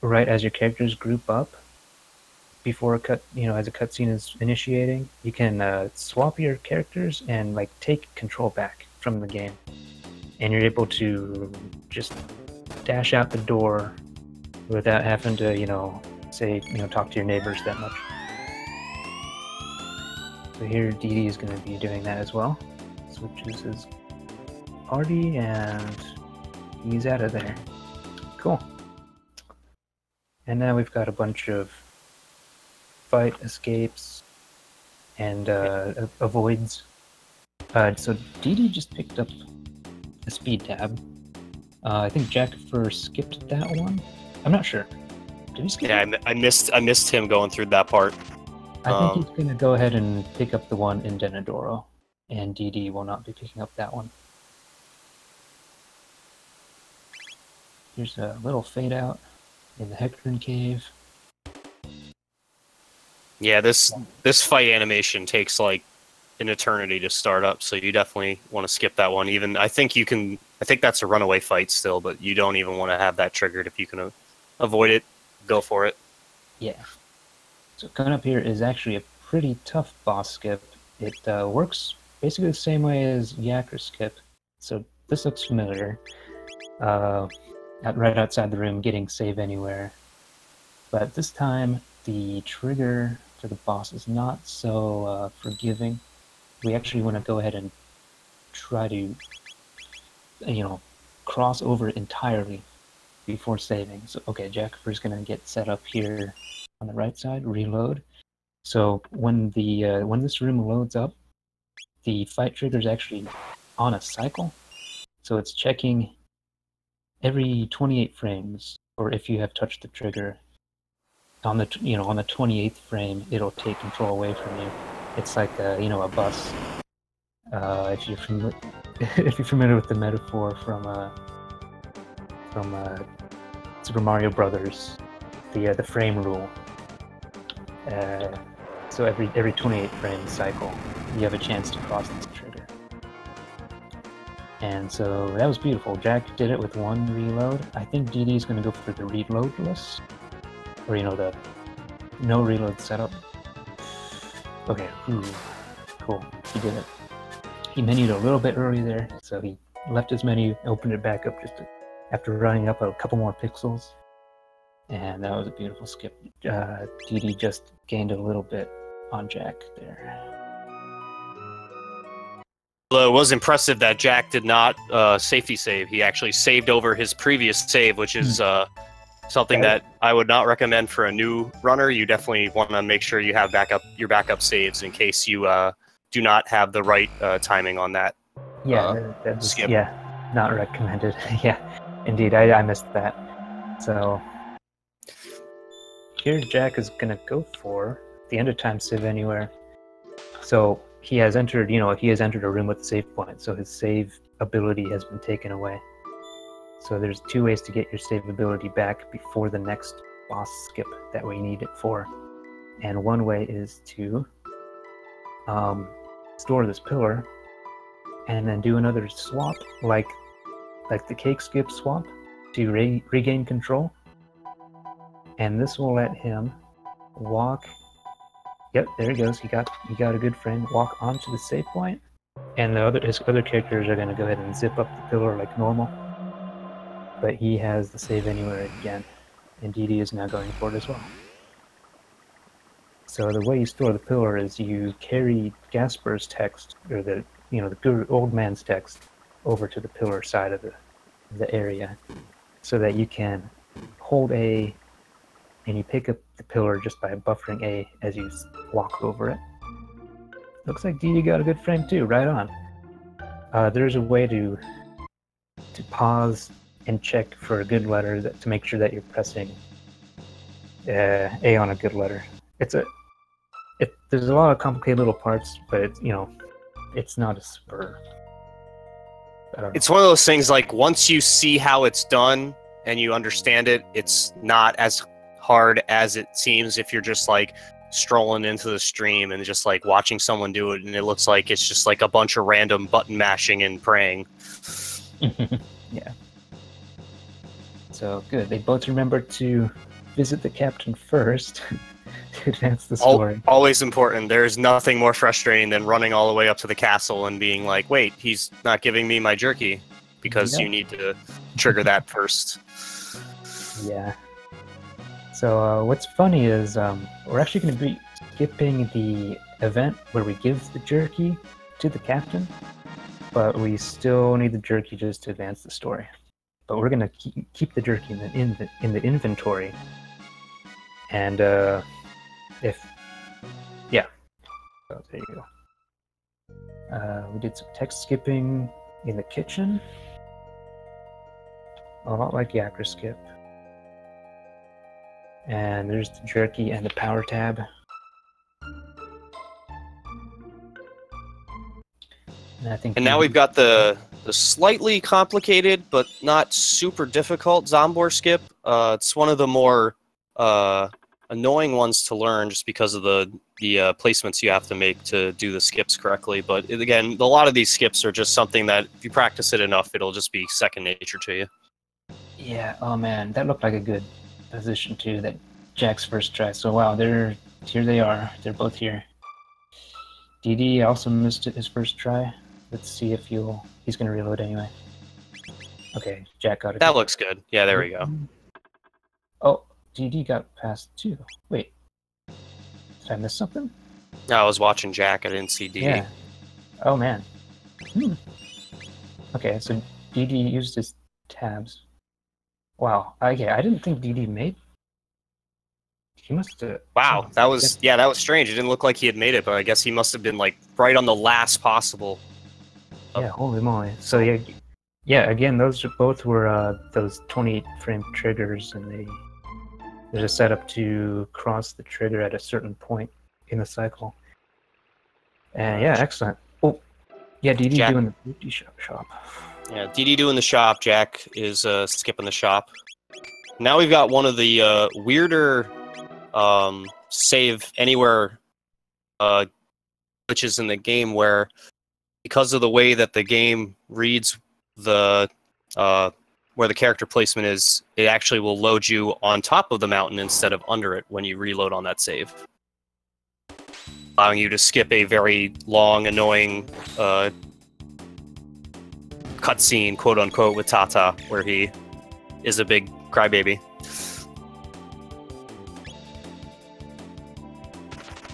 right as your characters group up before as a cutscene is initiating, you can swap your characters and like take control back from the game, and you're able to just dash out the door without having to talk to your neighbors that much. So here DD is going to be doing that as well. Switches his party and he's out of there. Cool. And now we've got a bunch of fight escapes and avoids. So DD just picked up a speed tab. I think Jackafur skipped that one. I'm not sure. Did he skip it? I missed him going through that part. I think he's going to go ahead and pick up the one in Denadoro, and DD will not be picking up that one. Here's a little fade out in the Hecarim Cave. Yeah, this fight animation takes like an eternity to start up, so you definitely want to skip that one. Even I think that's a runaway fight still, but you don't even want to have that triggered. If you can avoid it, go for it. Yeah. So coming up here is actually a pretty tough boss skip. It works basically the same way as Yakker skip. So this looks familiar. Right outside the room, getting save anywhere. But this time, the trigger for the boss is not so forgiving. We actually want to go ahead and try to, cross over entirely before saving. So, okay, Jackafur's going to get set up here on the right side, reload. So when this room loads up, the fight trigger is actually on a cycle. So it's checking every 28 frames, or if you have touched the trigger, on the 28th frame, it'll take control away from you. It's like a bus. If you're familiar with the metaphor from Super Mario Brothers, the frame rule. So every 28 frame cycle, you have a chance to cross this trigger. And so that was beautiful. Jack did it with one reload. I think DD is going to go for the reloadless, or the no reload setup. Okay, cool. He did it. He menued a little bit early there, so he left his menu, opened it back up after running up a couple more pixels, and that was a beautiful skip. DD just gained a little bit on Jack there. Well, it was impressive that Jack did not safety save. He actually saved over his previous save, which is something that I would not recommend for a new runner. You definitely want to make sure you have your backup saves in case you do not have the right timing on that. Yeah, that was, skip. Yeah, not recommended. Yeah, indeed, I missed that. So here Jack is gonna go for the end of time save anywhere. So he has entered, he has entered a room with a save point, so his save ability has been taken away. So there's 2 ways to get your save ability back before the next boss skip that we need it for. And one way is to store this pillar and then do another swap, like the cake skip swap, to regain control. And this will let him walk. Yep, there he goes. He got a good frame. Walk onto the save point, and his other characters are going to go ahead and zip up the pillar like normal. But he has the save anywhere again, and DD is now going for it as well. So the way you store the pillar is you carry Gasper's text, or the old man's text, over to the pillar side of the area, so that you can hold A, and you pick up the pillar just by buffering A as you walk over it. Looks like DD got a good frame too, right on. There's a way to pause and check for a good letter to make sure that you're pressing A on a good letter. There's a lot of complicated little parts, but it's not a spur. It's one of those things, like, once you see how it's done and you understand it, it's not as hard as it seems if you're just like strolling into the stream and just like watching someone do it, and it looks like it's just like a bunch of random button mashing and praying. Yeah. So good. They both remembered to visit the captain first to advance the story. Always important. There's nothing more frustrating than running all the way up to the castle and being like, wait, he's not giving me my jerky, because you need to trigger that first. Yeah. So what's funny is we're actually going to be skipping the event where we give the jerky to the captain, but we still need the jerky just to advance the story. But we're going to keep the jerky in the inventory, and so there you go. We did some text skipping in the kitchen, a lot like Yakra skip. And there's the jerky and the power tab. And now we've got the slightly complicated but not super difficult Zombor skip. It's one of the more annoying ones to learn, just because of the placements you have to make to do the skips correctly. But again, a lot of these skips are just something that if you practice it enough, it'll just be second nature to you. Yeah. Oh man, that looked like a good position too, that Jack's first try. So wow, here they are. They're both here. DD also missed his first try. Let's see if he's gonna reload anyway. Okay, Jack got it. That looks good. Yeah, there we go. Oh, DD got past too. Wait, did I miss something? No, I was watching Jack. I didn't see DD. Yeah. Oh man. Okay, so DD used his tabs. Wow. Okay, I didn't think DD made. He must have. Wow, that was strange. It didn't look like he had made it, but I guess he must have been like right on the last possible. Yeah, holy moly! So yeah. Again, those both were those 28 frame triggers, and there's a setup to cross the trigger at a certain point in the cycle. And yeah, excellent. Oh, yeah, DD Jack doing the beauty shop. Yeah, DD doing the shop. Jack is skipping the shop. Now we've got one of the weirder save anywhere glitches in the game, where because of the way that the game reads the where the character placement is, it actually will load you on top of the mountain instead of under it when you reload on that save, allowing you to skip a very long, annoying cutscene, quote unquote, with Tata, where he is a big crybaby.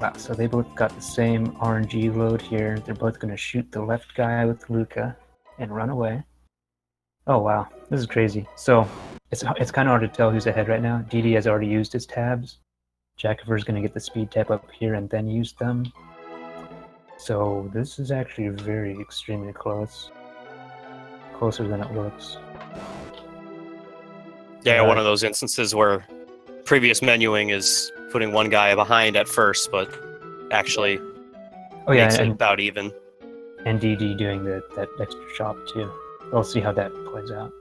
Wow, so they both got the same RNG load here. They're both going to shoot the left guy with Luca and run away. Oh wow, this is crazy. So it's kind of hard to tell who's ahead right now. DD has already used his tabs. Jackafur is going to get the speed tab up here and then use them. So this is actually very extremely close. Closer than it looks. Yeah, one of those instances where previous menuing is putting one guy behind at first, but actually Oh yeah, makes it about even. and DD doing that extra chop too. We'll see how that plays out.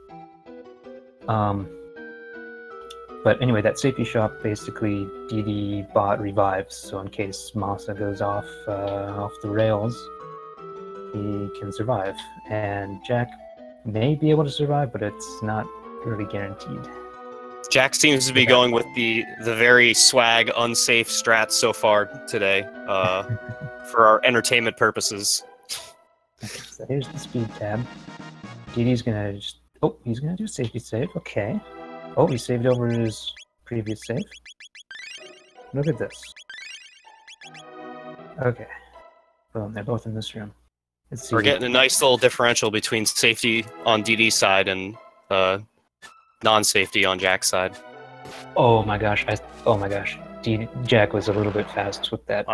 But anyway, that safety shop basically DD bot revives, so in case Masa goes off the rails, he can survive. And Jack may be able to survive, but it's not really guaranteed. Jack seems to be going with the very swag, unsafe strats so far today, for our entertainment purposes. Okay, so here's the speed tab. DD's gonna just... Oh, he's gonna do a safety save, okay. Oh, he saved over his previous save. Look at this. Okay. Boom, they're both in this room. Let's see. We're getting a nice little differential between safety on DD's side and non-safety on Jack's side. Oh my gosh, Jack was a little bit fast with that.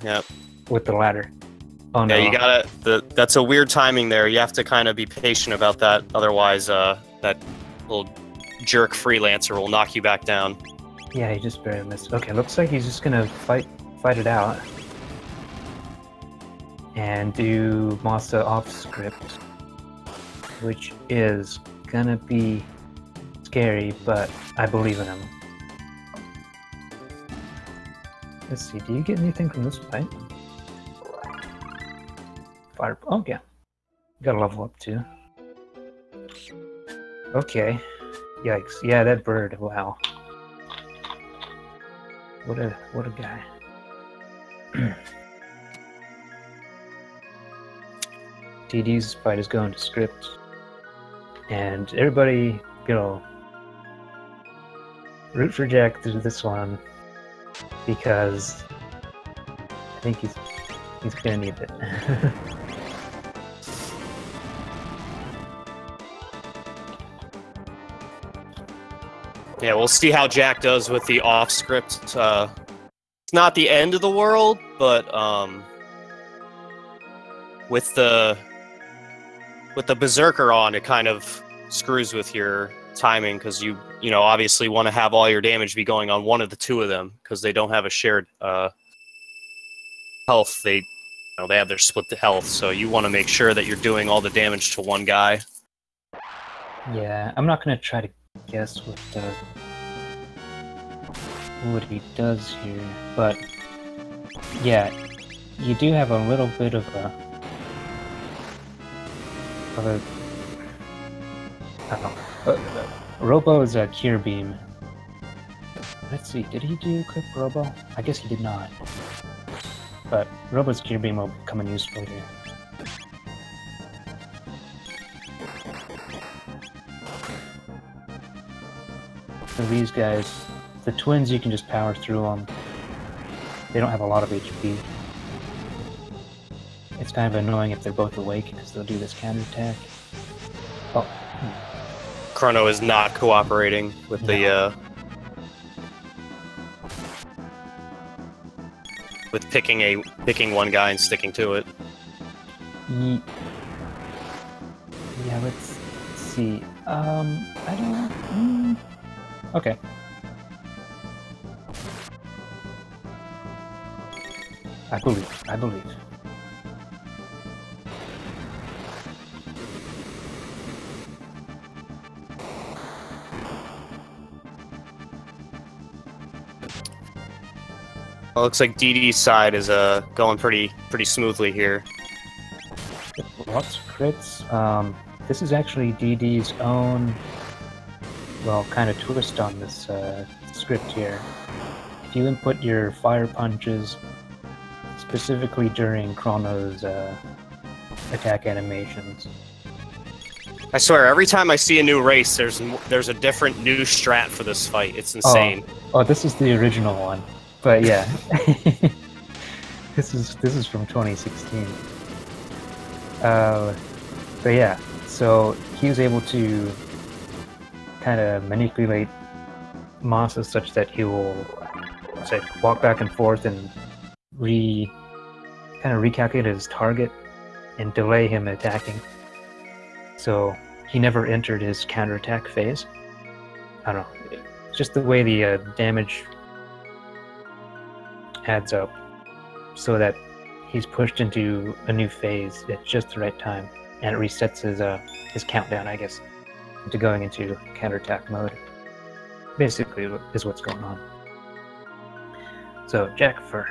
Yep. With the ladder. Oh no. Yeah, you gotta... That's a weird timing there. You have to kind of be patient about that, otherwise that little jerk freelancer will knock you back down. Yeah, he just barely missed. Okay, looks like he's just gonna fight it out. And do Masa off script. Which is gonna be scary, but I believe in him. Let's see, do you get anything from this fight? Fire... Oh yeah. You gotta level up too. Okay. Yikes. Yeah, that bird, wow. What a guy. DD's fight is going to script. And everybody, root for Jack through this one, because I think he's gonna need it. Yeah, we'll see how Jack does with the off script. It's not the end of the world, but with the Berserker on, it kind of screws with your timing, because you obviously want to have all your damage be going on one of the two of them, because they don't have a shared health. They have their split health, so you want to make sure that you're doing all the damage to one guy. Yeah, I'm not gonna try to guess what he does here, but yeah, you do have a little bit of a I don't know. Robo's a cure beam. Let's see, did he do quick Robo? I guess he did not. But Robo's cure beam will come in useful here. For these guys, the twins, you can just power through them. They don't have a lot of HP. It's kind of annoying if they're both awake, because they'll do this counterattack. Oh. Chrono is not cooperating with the with picking one guy and sticking to it. Yeah, let's see. I don't... Okay. I believe. Well, looks like DD's side is going pretty smoothly here. Lots of crits. This is actually DD's own, well, kind of twist on this script here. If you input your fire punches, specifically during Chrono's attack animations. I swear, every time I see a new race, there's a different new strat for this fight. It's insane. Oh, this is the original one, but yeah, this is from 2016. But yeah, so he was able to kind of manipulate Masa such that he will, say, walk back and forth and kind of recalculate his target and delay him attacking. So he never entered his counterattack phase. I don't know. It's just the way the damage adds up, so that he's pushed into a new phase at just the right time, and it resets his countdown, I guess, into going into counterattack mode. Basically, is what's going on. So, Jackafur.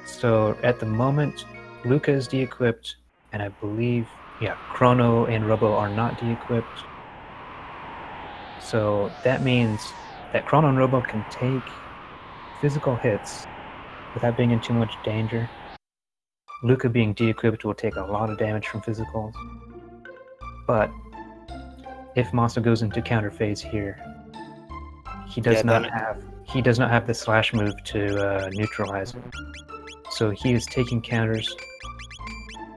So, at the moment, Luca is de-equipped, and I believe, yeah, Chrono and Robo are not de-equipped. So, that means that Chrono and Robo can take physical hits without being in too much danger. Luca being de-equipped will take a lot of damage from physicals. But if Masa goes into counter phase here, he does not have the slash move to neutralize it. So he is taking counters,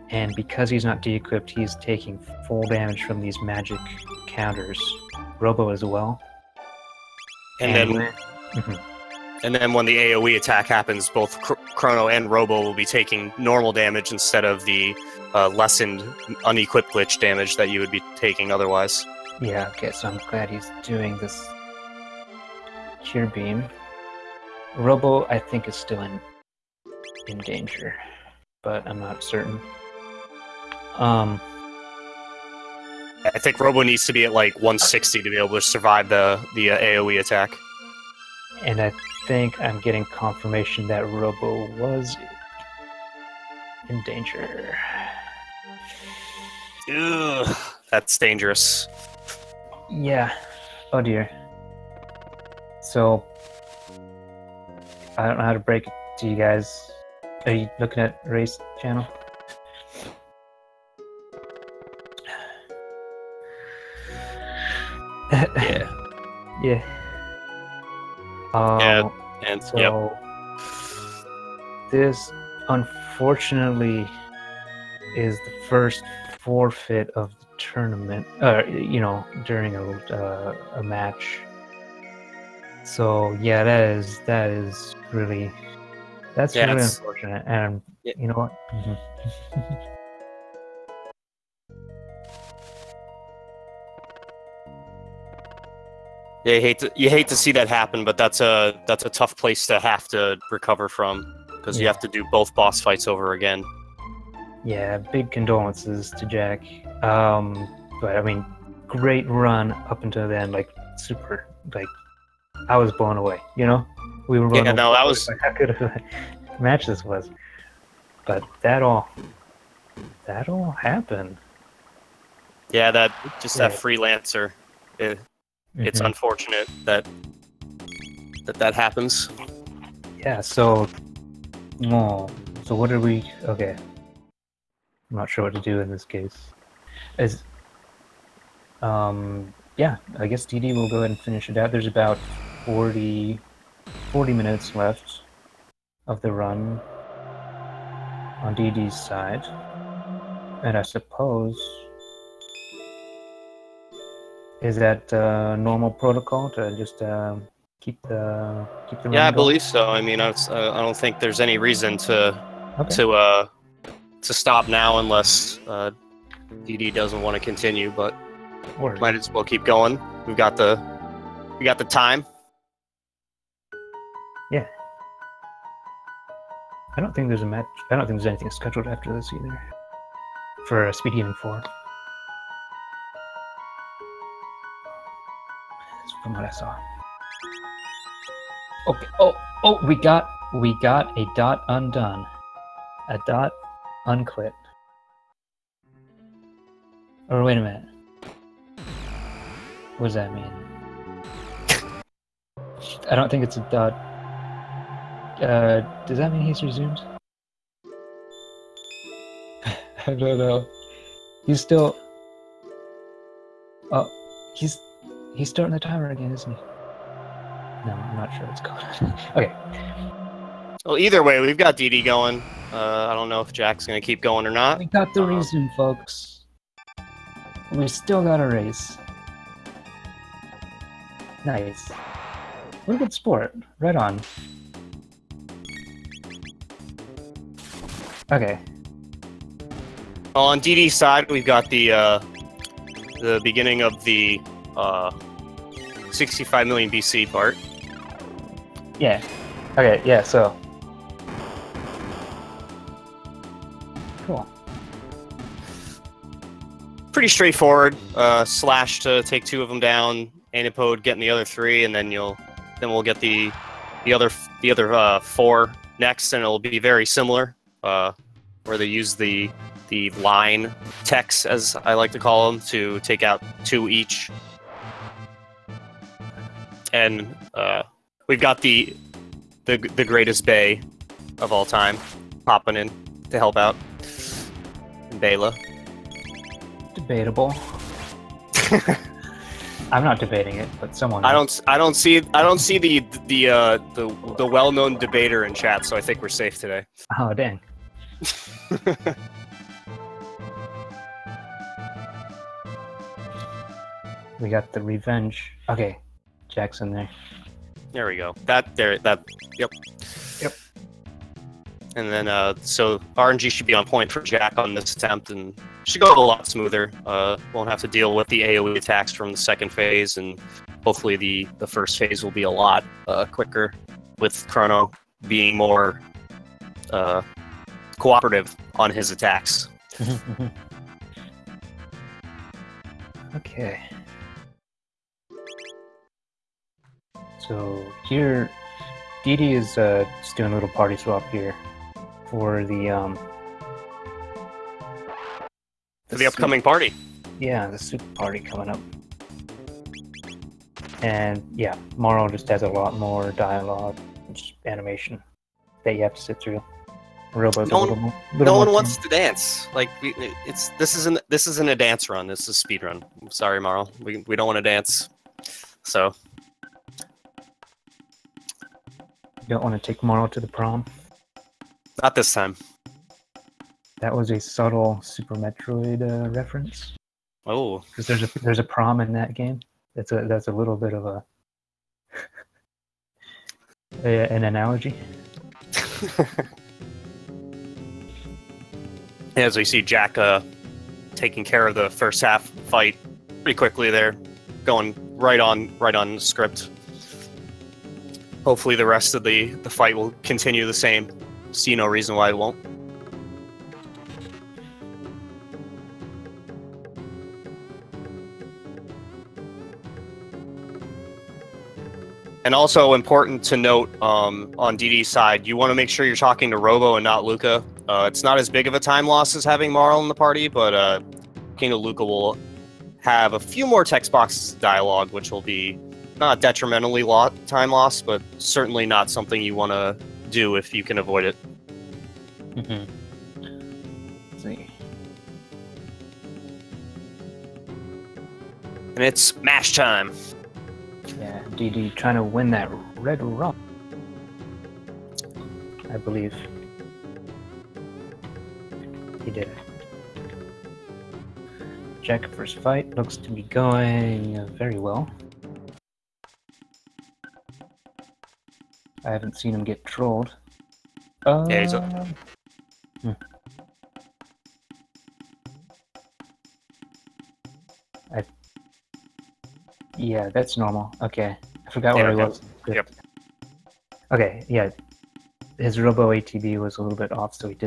and because he's not de-equipped, he's taking full damage from these magic counters. Robo as well. And then when the AoE attack happens, both Chrono and Robo will be taking normal damage instead of the lessened unequipped glitch damage that you would be taking otherwise. Yeah, okay, so I'm glad he's doing this Cure Beam. Robo, I think, is still in danger, but I'm not certain. I think Robo needs to be at like 160 to be able to survive the AoE attack. And I think I'm getting confirmation that Robo was in danger. Ugh, that's dangerous. Yeah. Oh dear. So, I don't know how to break it to you guys. Are you looking at Ray's channel? Yeah. Yeah. Yeah, and so this unfortunately is the first forfeit of the tournament, during a match. So yeah, that is really unfortunate. And you know what? Yeah, you hate to see that happen, but that's a tough place to have to recover from, because you have to do both boss fights over again. Yeah, big condolences to Jack. But I mean, great run up until then, like super, like I was blown away. You know, we were blown away. No, that was how good of a match this was. But that all happened. Yeah, that freelancer. It's unfortunate that happens. Yeah, so what are we... Okay. I'm not sure what to do in this case. Yeah, I guess DD will go ahead and finish it out. There's about 40 minutes left of the run on DD's side. And I suppose... Is that normal protocol to just keep the run Yeah, I going? believe so. I mean, I don't think there's any reason to stop now unless DD doesn't want to continue. But might as well keep going. We got the time. Yeah. I don't think there's a match. I don't think there's anything scheduled after this either. For Speed Gaming 4. From what I saw. Okay. Oh, we got a dot undone. A dot unclipped. Or wait a minute. What does that mean? I don't think it's a dot. Does that mean he's resumed? I don't know. He's still... Oh, he's starting the timer again, isn't he? No, I'm not sure what's going on. Okay. Well, either way, we've got DD going. I don't know if Jack's going to keep going or not. We got the reason, folks. We still got a race. Nice. What a good sport. Right on. Okay. Well, on DD's side, we've got the beginning of the 65 million BC part. Yeah. Okay, yeah, so. Cool. Pretty straightforward. Slash to take 2 of them down, Antipode getting the other 3, and then we'll get the other 4 next, and it'll be very similar. Where they use the line techs, as I like to call them, to take out 2 each. And we've got the greatest Bay of all time popping in to help out. Bela. Debatable. I'm not debating it, but someone. I don't see the well-known debater in chat, so I think we're safe today. Oh dang. We got the revenge. Okay, Jackson there. There we go. Yep. Yep. And then, so RNG should be on point for Jack on this attempt, and should go a lot smoother. Won't have to deal with the AoE attacks from the second phase, and hopefully the first phase will be a lot quicker, with Chrono being more cooperative on his attacks. Okay. So here, Didi is just doing a little party swap here for the upcoming party. Yeah, the soup party coming up. And yeah, Morrow just has a lot more dialogue and just animation that you have to sit through. Robo's No a one more wants to dance. Like this isn't a dance run. This is a speed run. I'm sorry, Morrow. We don't want to dance. So You don't want to take Morrow to the prom? not this time. That was a subtle Super Metroid reference. Oh, Because there's a prom in that game. That's a little bit of an analogy. As we see Jack taking care of the first half fight pretty quickly there, going right on script. Hopefully the rest of the fight will continue the same. See no reason why it won't. And also important to note on DD's side, you want to make sure you're talking to Robo and not Luca. It's not as big of a time loss as having Marl in the party, but King of Luca will have a few more text boxes of dialogue, which will be not detrimentally time loss, but certainly not something you want to do if you can avoid it. Let's see. And it's mash time. Yeah, DD trying to win that red rum, I believe. He did it. Jackafur's fight looks to be going very well. I haven't seen him get trolled. Yeah, he's Yeah, that's normal. Okay, I forgot where he was. Yep. Okay, yeah, his Robo ATB was a little bit off, so he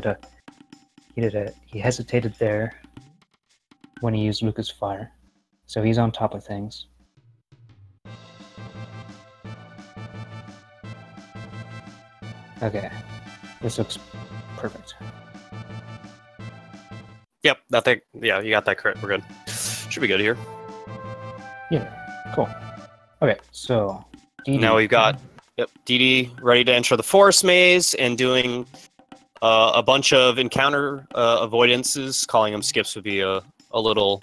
hesitated there when he used Lucas Fire, so he's on top of things. Okay, this looks perfect. Yep, yeah, you got that correct. We're good. Should be good here. Yeah, cool. Okay, so DD. Now we've got DD ready to enter the forest maze and doing a bunch of encounter avoidances. Calling them skips would be a little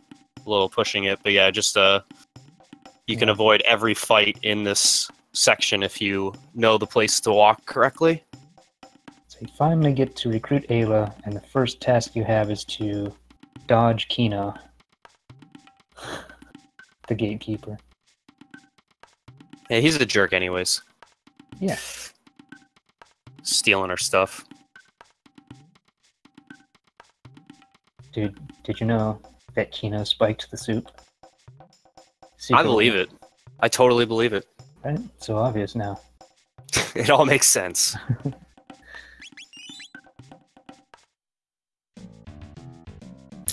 pushing it, but yeah, just you can avoid every fight in this section if you know the place to walk correctly. So you finally get to recruit Ayla, and the first task you have is to dodge Kino, the gatekeeper. Yeah, he's a jerk anyways. Yeah. Stealing our stuff. Dude, did you know that Kino spiked the soup? I believe it. I totally believe it. Right? It's so obvious now. It all makes sense.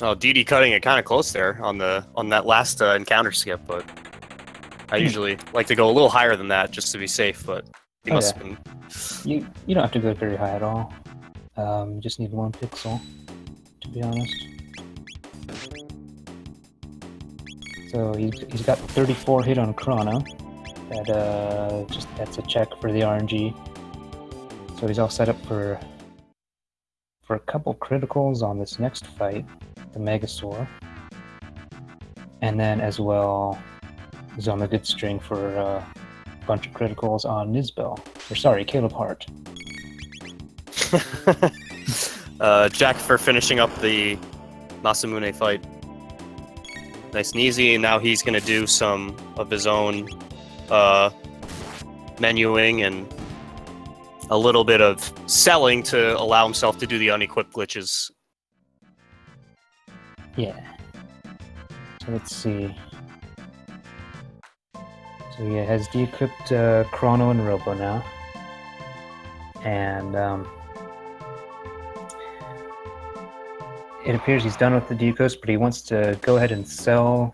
Oh, DD cutting it kind of close there on that last encounter skip, but I usually like to go a little higher than that just to be safe. But he must have been. You don't have to go very high at all. You just need 1 pixel, to be honest. So he's got 34 hit on Chrono. That's a check for the RNG. So he's all set up for a couple criticals on this next fight, the Megasaur. And then as well, he's on the good string for a bunch of criticals on Nizbel. Or sorry, Caleb Hart. Jackafur finishing up the Masamune fight. Nice and easy, and now he's going to do some of his own menuing and a little bit of selling to allow himself to do the unequipped glitches. Yeah. So let's see. So he has de-equipped Chrono and Robo now. And it appears he's done with the de-equips, but he wants to go ahead and sell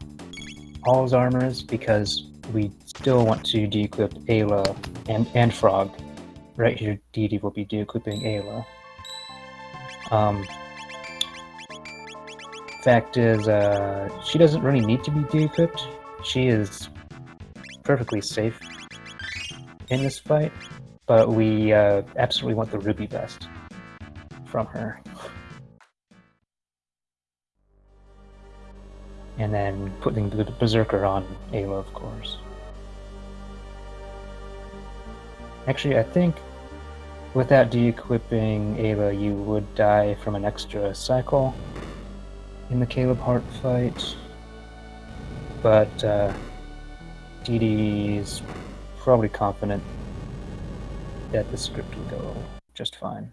all his armors because we still want to de-equip Ayla and Frog. Right here, Didi will be de-equipping Ayla. Fact is, she doesn't really need to be de-equipped. She is perfectly safe in this fight, but we absolutely want the Ruby Vest from her. And then putting the Berserker on Ayla, of course. Actually, I think without de-equipping Ayla, you would die from an extra cycle in the Caleb Hart fight. But DD's probably confident that the script will go just fine.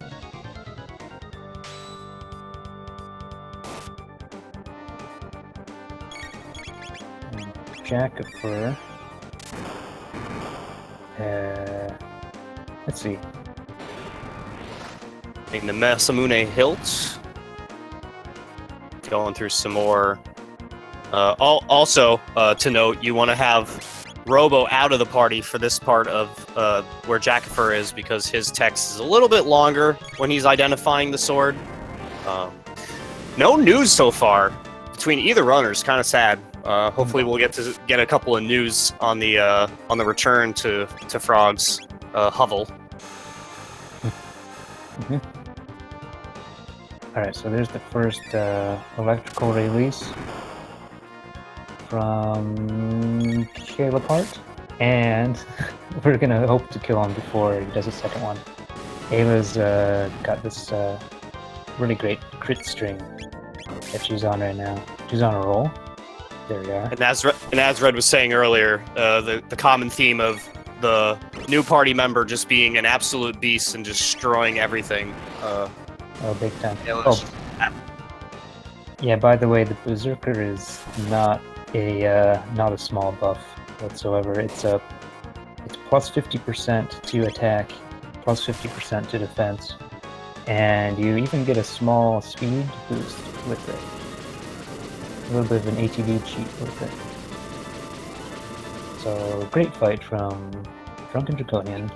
Jackafur. Let's see. Taking the Masamune hilt. Going through some more. Also, to note, you want to have Robo out of the party for this part of where Jackafur is because his text is a little bit longer when he's identifying the sword. No news so far between either runners. Kind of sad. Hopefully, we'll get a couple of news on the return to Frog's hovel. Mm-hmm. Alright, so there's the first electrical release from Caleb Hart, and we're gonna hope to kill him before he does a second one. Ayla's got this really great crit string that she's on right now. She's on a roll. There we are. And as Red was saying earlier, the common theme of the new party member just being an absolute beast and destroying everything. Oh, big time. Yeah, by the way, the Berserker is not a small buff whatsoever. It's plus 50% to attack, plus 50% to defense, and you even get a small speed boost with it. A little bit of an ATV cheat with it. So, great fight from DrunkenDraconian.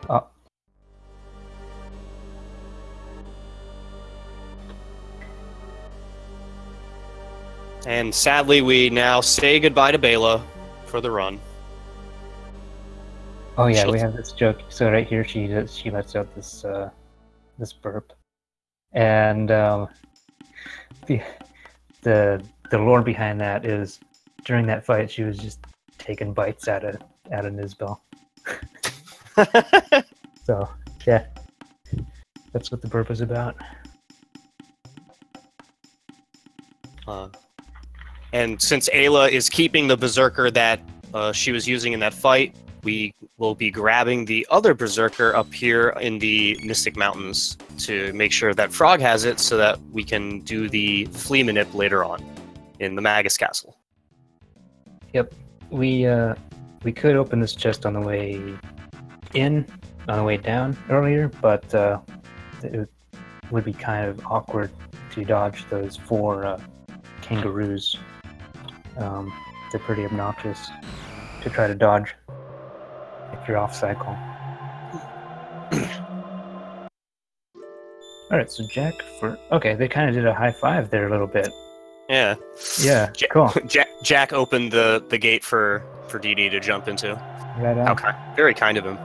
Oh. And sadly, we now say goodbye to Bela for the run. Oh yeah, we have this joke. So right here, she lets out this this burp, and the lore behind that is during that fight, she was just taking bites out of Nizbel. So yeah, that's what the burp is about. And since Ayla is keeping the Berserker that she was using in that fight, we will be grabbing the other Berserker up here in the Mystic Mountains to make sure that Frog has it so that we can do the Flea Manip later on. in the Magus castle. Yep. We could open this chest on the way in, on the way down earlier, but it would be kind of awkward to dodge those 4 kangaroos. They're pretty obnoxious to try to dodge if you're off cycle. Alright, so Jackafur. Okay, they kind of did a high five there a little bit. Yeah. Yeah, cool. Jack opened the gate for DD to jump into. Right on. Okay. Very kind of him.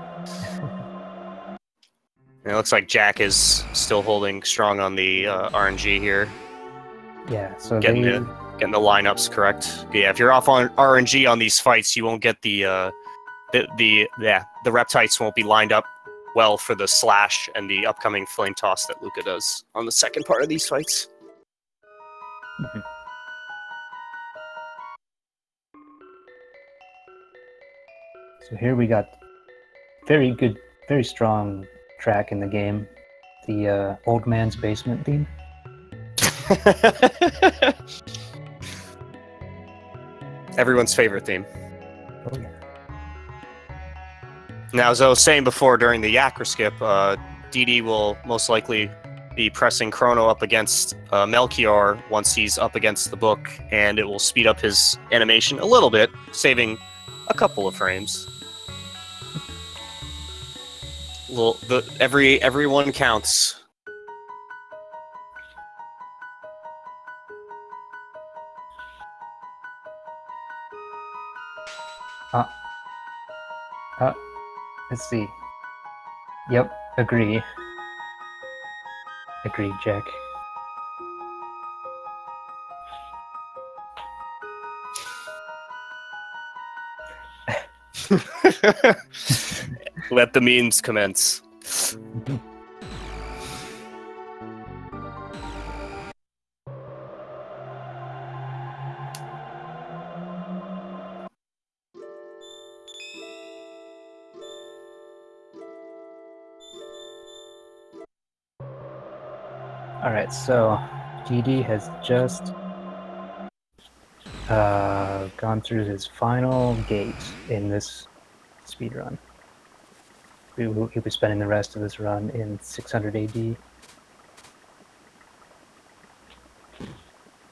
And it looks like Jack is still holding strong on the RNG here. Yeah, so getting the lineups correct. Yeah, if you're off on RNG on these fights, you won't get the reptites won't be lined up well for the slash and the upcoming flame toss that Luca does on the second part of these fights. Mm-hmm. So here we got very good, very strong track in the game. The old man's basement theme. Everyone's favorite theme. Oh yeah. Now, as I was saying before during the Yakra skip, DD will most likely be pressing Chrono up against Melchior once he's up against the book, and it will speed up his animation a little bit, saving a couple of frames. Everyone counts. Let's see. Yep, agree. Agree, Jack. Let the memes commence. Alright, so DD has just gone through his final gate in this speedrun. He'll be spending the rest of this run in 600 AD.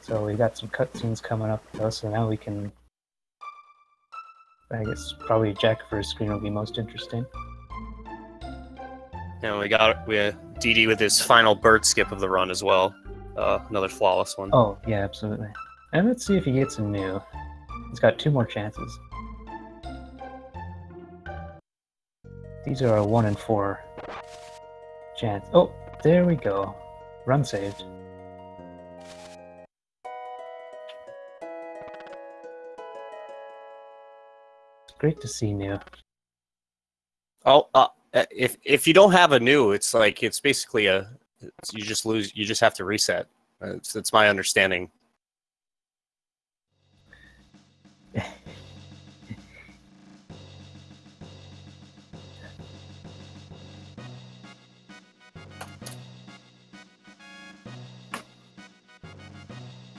So we got some cutscenes coming up though, so now we can... I guess probably Jackafur's screen will be most interesting. And we DD with his final bird skip of the run as well. Another flawless one. Oh, yeah, absolutely. And let's see if he gets a new. He's got 2 more chances. These are a 1 in 4 chance. Oh, there we go. Run saved. It's great to see new. Oh, if you don't have a new, it's like it's basically you just lose. You just have to reset. That's my understanding.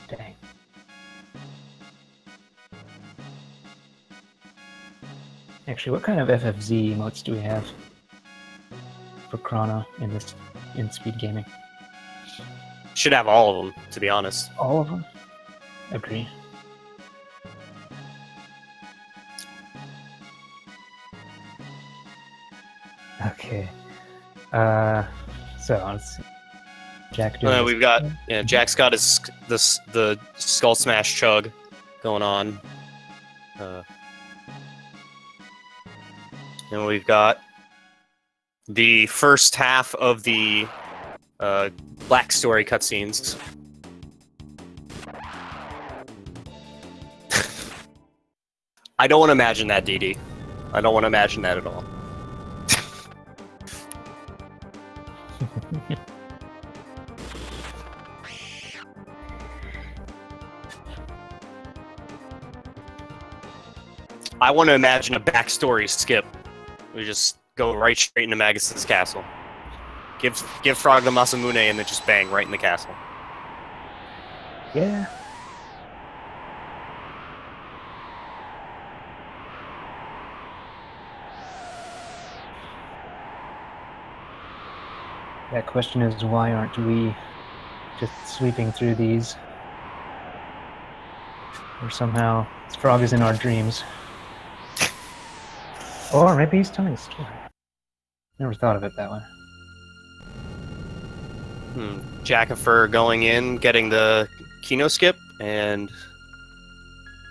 Dang. Actually, what kind of FFZ emotes do we have for Chrono in speed gaming? Should have all of them, to be honest. All of them? Agree. Okay. So let's see. Jack doing We've got Jack's got the Skull Smash chug going on. And we've got the first half of the Black Story cutscenes. I don't want to imagine that, DD. I don't want to imagine that at all. I want to imagine a backstory skip. We just go right straight into Magus's castle. Give Frog the Masamune and then just bang right in the castle. Yeah. That question is, why aren't we just sweeping through these? Or somehow, this frog is in our dreams. Or maybe he's telling a story. Never thought of it that way. Jackafur going in, getting the Kino skip, and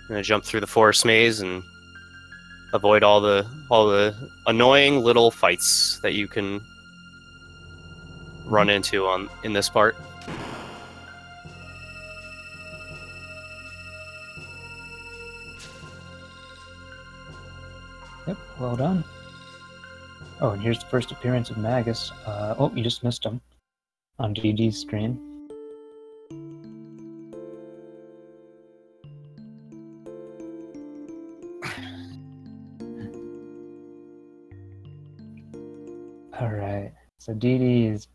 gonna jump through the forest maze and avoid all the annoying little fights that you can run into in this part. Yep, well done. Oh, and here's the first appearance of Magus. Oh, you just missed him on DD's screen. Alright, so DD is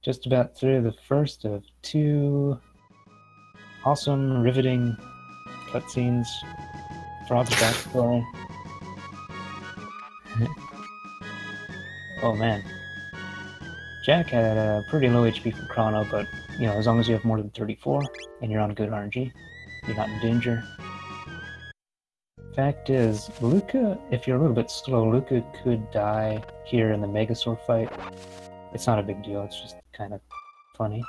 just about through the first of 2 awesome, riveting cutscenes. Frog's backstory. Oh man. Jack had a pretty low HP from Chrono, but you know, as long as you have more than 34 and you're on good RNG, you're not in danger. Fact is, Luca, if you're a little bit slow, Luca could die here in the Megasaur fight. It's not a big deal, it's just kind of funny.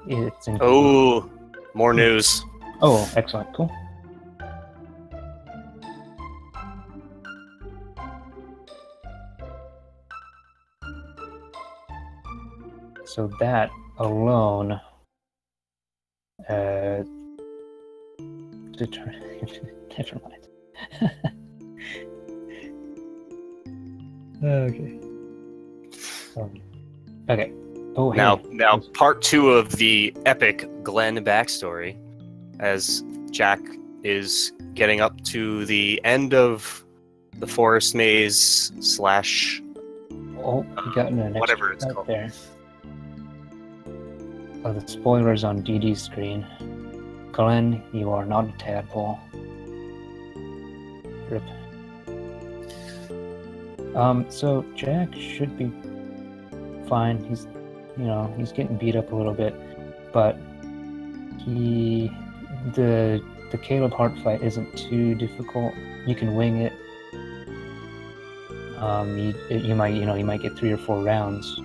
It's in. Oh, more news. Oh, excellent, cool. So that alone never mind. Okay. Okay. Oh, hey. Now, part 2 of the epic Glenn backstory, as Jack is getting up to the end of the forest maze slash. Oh, you got an whatever it's right called there. Oh, the spoilers on DD's screen. Glenn, you are not a tadpole. Rip. So Jack should be fine. He's, he's getting beat up a little bit, but the Caleb Hart fight isn't too difficult. You can wing it. You might get 3 or 4 rounds,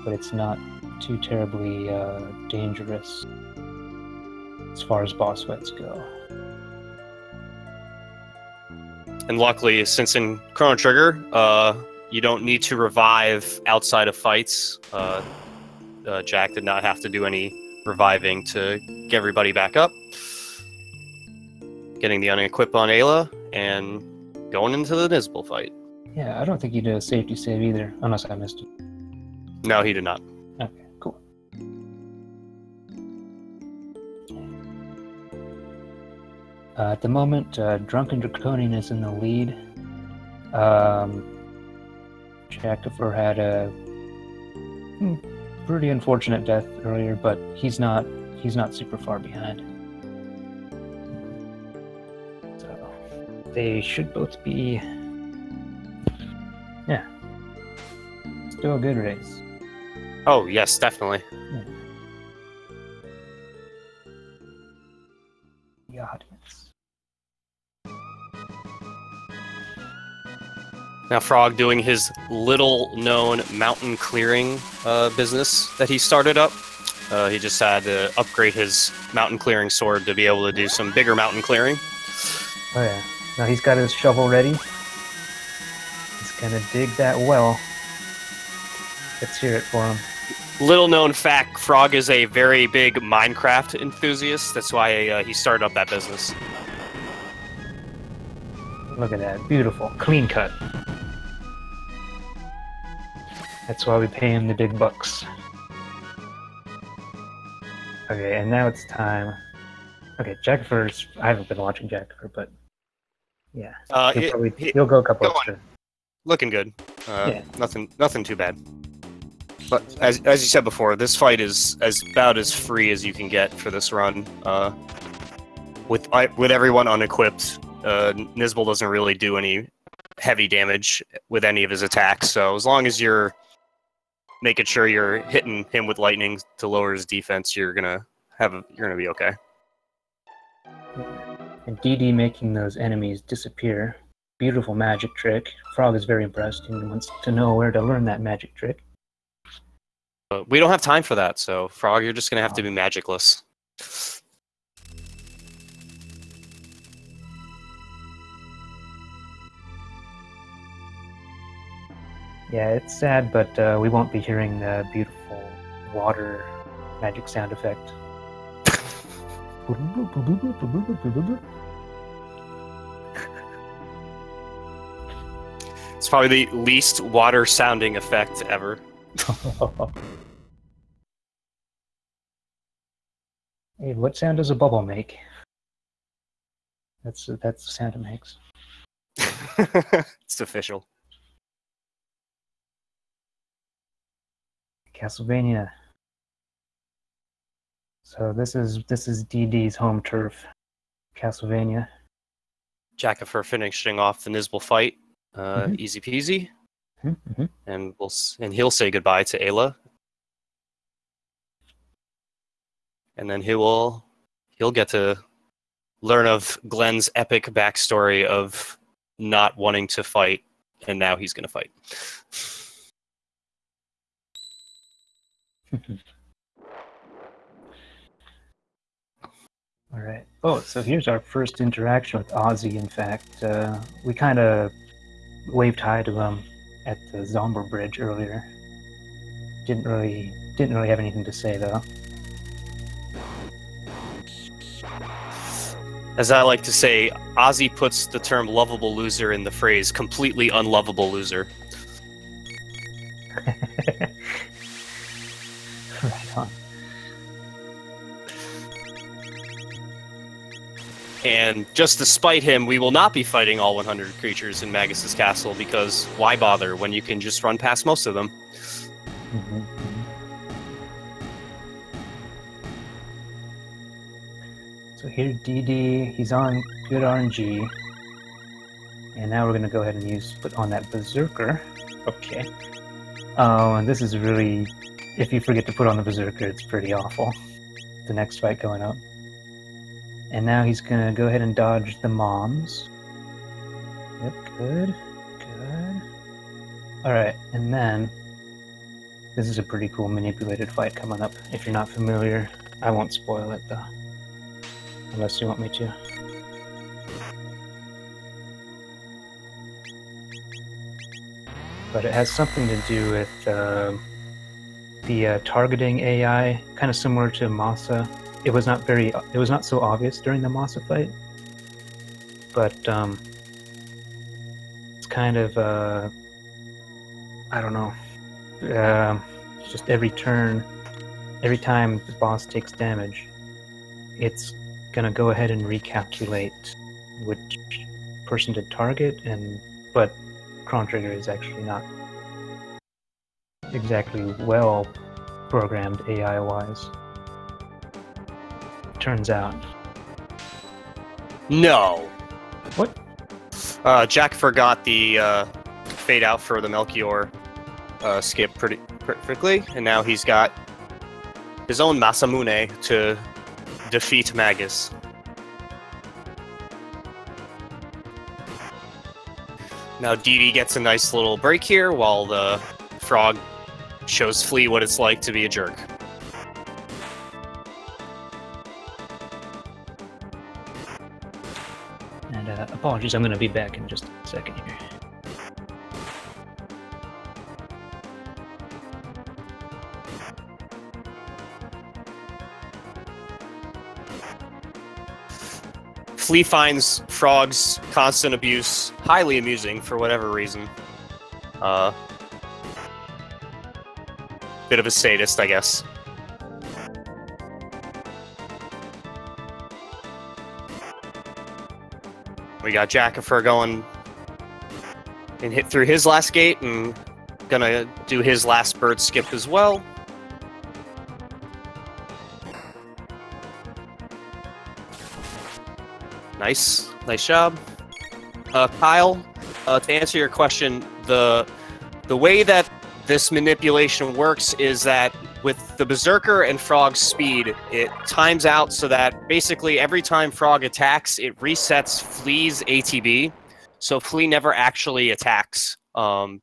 but it's not too terribly dangerous as far as boss fights go. And luckily, since in Chrono Trigger, you don't need to revive outside of fights. Jack did not have to do any reviving to get everybody back up. Getting the unequip on Ayla, and going into the Nizbal fight. Yeah, I don't think he did a safety save either, unless I missed it. No, he did not. Okay, cool. At the moment, DrunkenDraconian is in the lead. Jackafur had a pretty unfortunate death earlier, but he's not super far behind. So they should both be, yeah, still a good race. Oh yes, definitely. Yeah. The audience. Now Frog doing his little-known mountain clearing business that he started up. He just had to upgrade his mountain clearing sword to be able to do some bigger mountain clearing. Oh yeah. Now he's got his shovel ready. He's gonna dig that well. Let's hear it for him. Little known fact, Frog is a very big Minecraft enthusiast. That's why he started up that business. Look at that. Beautiful. Clean cut. That's why we pay him the big bucks. Okay, and now it's time. Okay, Jackafur's... I haven't been watching Jackafur, but... Yeah. He'll go a couple extra. Looking good. Yeah. Nothing too bad. But as you said before, this fight is about as free as you can get for this run. With everyone unequipped, Nizbal doesn't really do any heavy damage with any of his attacks. So as long as you're making sure you're hitting him with lightning to lower his defense, you're gonna be okay. And DD making those enemies disappear. Beautiful magic trick. Frog is very impressed and wants to know where to learn that magic trick. But we don't have time for that, so Frog, you're just gonna have to be magicless. Yeah, it's sad, but we won't be hearing the beautiful water magic sound effect. It's probably the least water sounding effect ever. Hey, what sound does a bubble make? That's the sound it makes. It's official. Castlevania. So this is DD's home turf, Castlevania. Jackafur finishing off the Nizbal fight, easy peasy, and he'll say goodbye to Ayla, and then he'll get to learn of Glenn's epic backstory of not wanting to fight, and now he's gonna fight. All right. Oh, so here's our first interaction with Ozzy. In fact, we kind of waved hi to him at the Zomber Bridge earlier. Didn't really have anything to say though. As I like to say, Ozzy puts the term lovable loser in the phrase completely unlovable loser. Right on. And just to spite him, we will not be fighting all 100 creatures in Magus's castle, because why bother when you can just run past most of them? So here DD, he's on good RNG. And now we're going to go ahead and put on that Berserker. Okay. Oh, and this is really, if you forget to put on the Berserker, it's pretty awful. The next fight going up. And now he's going to go ahead and dodge the moms. Yep, good. Good. Alright, and then this is a pretty cool manipulated fight coming up. If you're not familiar, I won't spoil it though. Unless you want me to. But it has something to do with the targeting AI, kind of similar to Masa. It was not so obvious during the Masa fight, but it's kind of I don't know. Just every turn, every time the boss takes damage, it's gonna go ahead and recalculate which person to target, but Chrono Trigger is actually not exactly well programmed AI-wise. Turns out. No. What? Jack forgot the fade out for the Melchior skip pretty perfectly, and now he's got his own Masamune to defeat Magus. Now DD gets a nice little break here while the frog shows Flea what it's like to be a jerk. And apologies, I'm going to be back in just a second here. Flea finds Frog's constant abuse highly amusing for whatever reason. Bit of a sadist, I guess. We got Jackafur going and hit through his last gate and gonna do his last bird skip as well. Nice job. Kyle, to answer your question, the way that this manipulation works is that with the Berserker and Frog's speed, it times out so that basically every time Frog attacks, it resets Flea's ATB. So Flea never actually attacks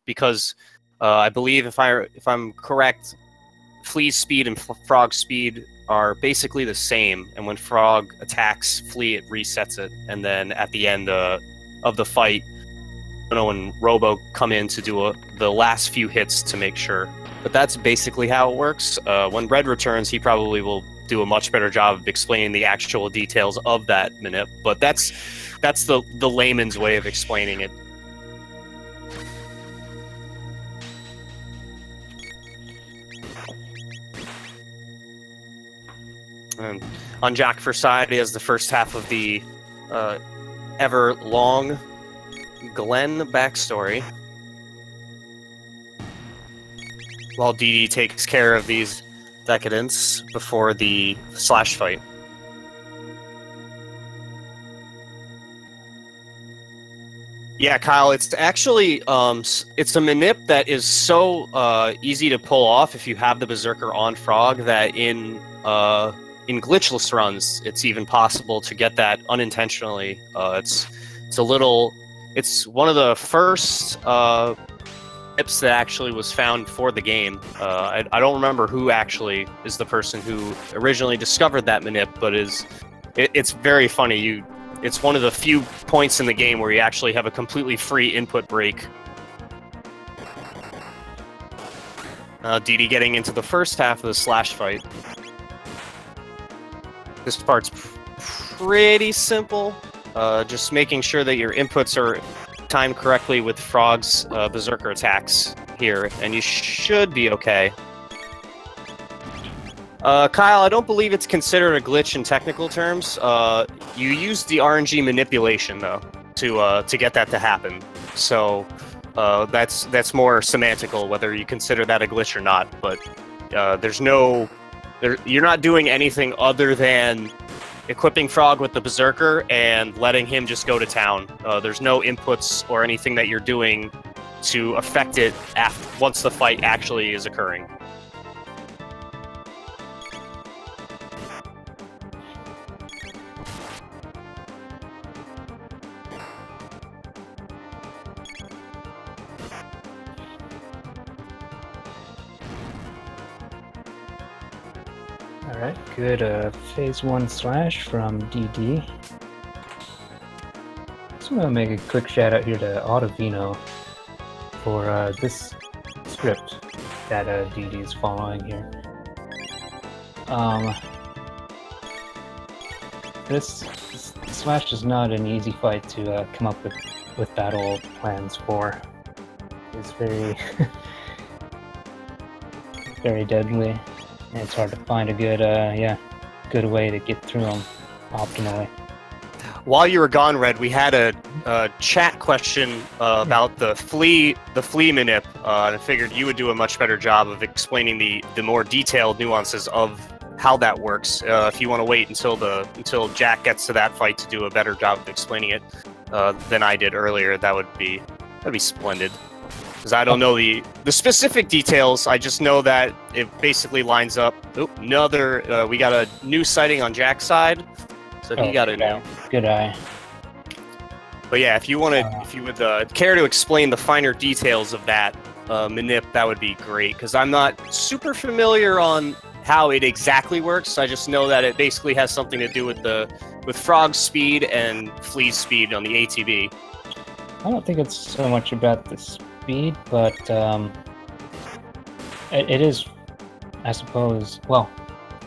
because I believe if I'm correct, Flea's speed and Frog's speed are basically the same. And when Frog attacks Flea, it resets it. And then at the end of the fight, Chrono and Robo come in to do the last few hits to make sure. But that's basically how it works. When Red returns, he probably will do a much better job of explaining the actual details of that manip. But that's the layman's way of explaining it. And on Jackafur's side, he has the first half of the ever long Glenn backstory, while DD takes care of these decadents before the slash fight. Yeah, Kyle, it's actually it's a manip that is so easy to pull off if you have the Berserker on Frog that in glitchless runs, it's even possible to get that unintentionally. It's one of the first tips that actually was found for the game. I don't remember who actually is the person who originally discovered that manip, but it's very funny. It's one of the few points in the game where you actually have a completely free input break. DD getting into the first half of the slash fight. This part's pretty simple. Just making sure that your inputs are timed correctly with Frog's Berserker attacks here, and you should be okay. Kyle, I don't believe it's considered a glitch in technical terms. You use the RNG manipulation, though, to get that to happen. So that's more semantical, whether you consider that a glitch or not. But you're not doing anything other than equipping Frog with the Berserker and letting him just go to town. There's no inputs or anything that you're doing to affect it once the fight actually is occurring. Alright, good phase 1 slash from DD. Just want to make a quick shout out here to Autovino for this script that DD is following here. This slash is not an easy fight to come up with battle plans for. It's very, very deadly. And it's hard to find a good way to get through them optimally. While you were gone, Red, we had a chat question about the flea manip, and I figured you would do a much better job of explaining the more detailed nuances of how that works. If you want to wait until Jack gets to that fight to do a better job of explaining it than I did earlier, that'd be splendid. Because I don't know the specific details, I just know that it basically lines up. Oop, we got a new sighting on Jack's side, so he got it now. Good eye. But yeah, if you would care to explain the finer details of that manip, that would be great. Because I'm not super familiar on how it exactly works. I just know that it basically has something to do with Frog's speed and Flea's speed on the ATB. I don't think it's so much about the speed, but it is, I suppose. Well,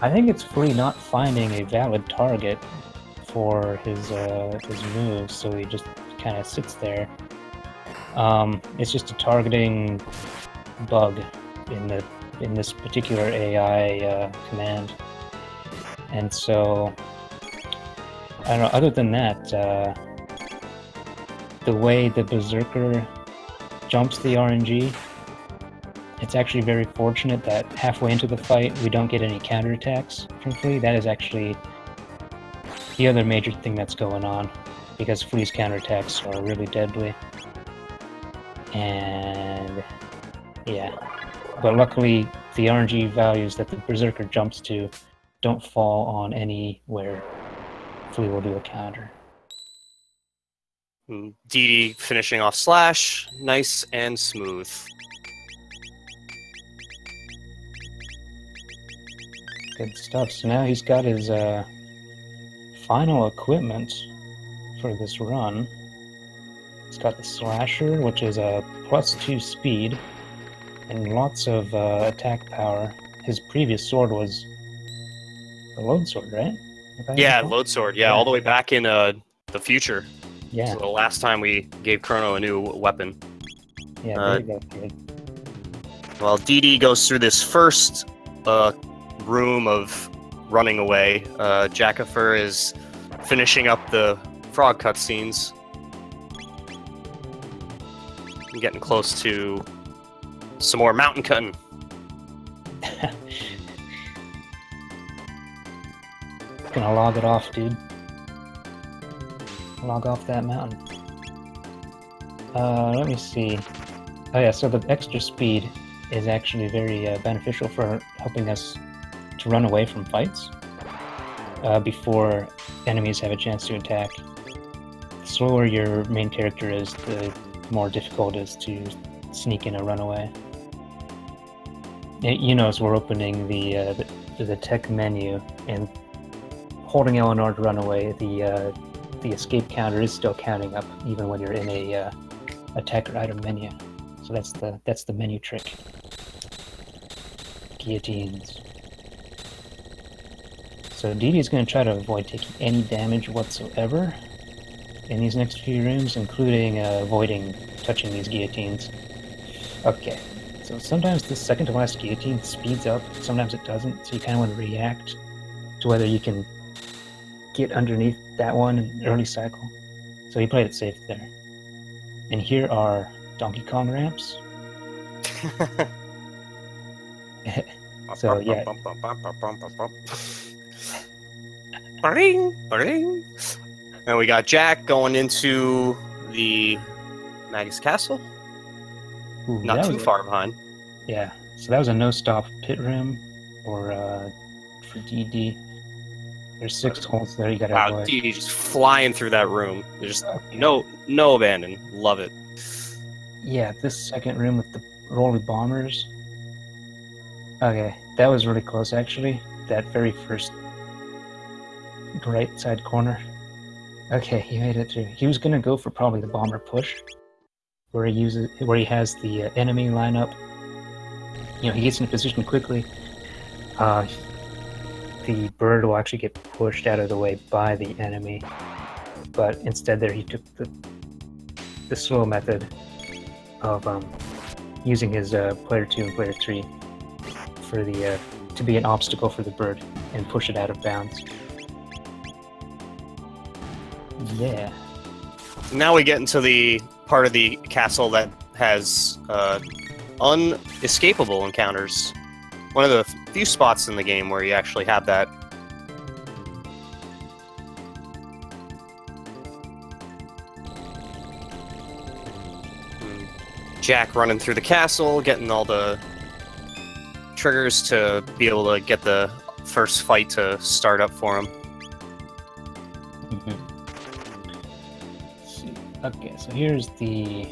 I think it's Flea not finding a valid target for his moves, so he just kind of sits there. It's just a targeting bug in this particular AI command, and so I don't know. Other than that, the way the Berserker jumps the RNG, it's actually very fortunate that halfway into the fight we don't get any counterattacks from Flea. That is actually the other major thing that's going on, because Flea's counterattacks are really deadly. And yeah. But luckily, the RNG values that the Berserker jumps to don't fall on anywhere Flea will do a counter. DD finishing off Slash, nice and smooth. Good stuff. So now he's got his final equipment for this run. He's got the Slasher, which is a +2 speed and lots of attack power. His previous sword was the Loadsword, right? Yeah, Loadsword. Yeah, all the way back in the future. Yeah. So the last time we gave Chrono a new weapon. Yeah, very good. Well, DD goes through this first room of running away. Jackafur is finishing up the frog cutscenes. Getting close to some more mountain cutting. Gonna log it off, dude. Log off that mountain. Let me see. Oh yeah, so the extra speed is actually very beneficial for helping us to run away from fights before enemies have a chance to attack. The slower your main character is, the more difficult it is to sneak in a runaway. You notice we're opening the tech menu, and holding L&R to run away, the escape counter is still counting up even when you're in a attacker item menu. So that's the menu trick. Guillotines. So DD is going to try to avoid taking any damage whatsoever in these next few rooms, including avoiding touching these guillotines. Okay, so sometimes the second to last guillotine speeds up, sometimes it doesn't, so you kind of want to react to whether you can get underneath that one in early cycle. So he played it safe there. And here are Donkey Kong ramps. So yeah. And we got Jack going into the Magus Castle. Ooh, Not too far behind. Yeah, so that was a no-stop pit room, or for DD. There's 6 holes there you gotta avoid. DD just flying through that room. There's just no abandon. Love it. Yeah, this second room with the rolly bombers. Okay, that was really close actually. That very first right side corner. Okay, he made it through. He was gonna go for probably the bomber push, where he has the enemy line up. You know, he gets in position quickly. The bird will actually get pushed out of the way by the enemy, but instead there he took the slow method of using his player 2 and player 3 for the to be an obstacle for the bird and push it out of bounds. Yeah. Now we get into the part of the castle that has unescapable encounters. One of the few spots in the game where you actually have that. Jack running through the castle, getting all the triggers to be able to get the first fight to start up for him. Okay, so here's the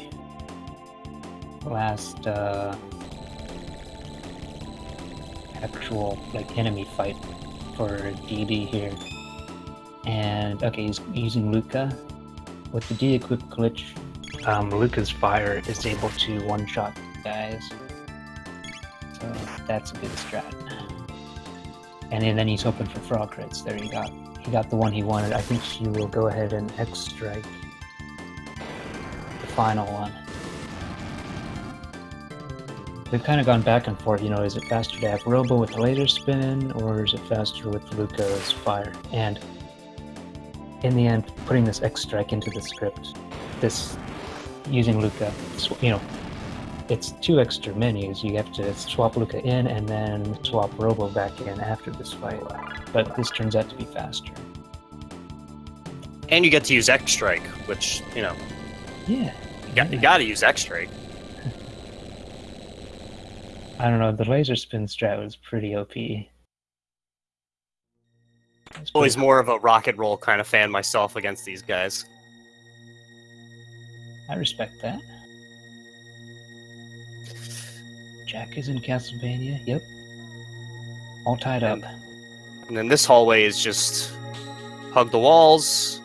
last actual enemy fight for DD here. And okay, he's using Luca. With the de-equip glitch, Luca's fire is able to one-shot guys. So that's a good strat. And then he's hoping for frog crits. There you go. He got the one he wanted. I think he will go ahead and X-strike the final one. We've kind of gone back and forth, you know, is it faster to have Robo with the laser spin, or is it faster with Luca's fire? And in the end, putting this X-strike into the script, using Luca, you know, it's 2 extra menus. You have to swap Luca in and then swap Robo back in after this fight. But this turns out to be faster. And you get to use X-strike, which, you know, yeah, you got to use X-strike. I don't know, the laser spin strat was pretty OP. Always more of a rocket roll kind of fan myself against these guys. I respect that. Jack is in Castlevania, yep. All tied up. And then this hallway is just hug the walls,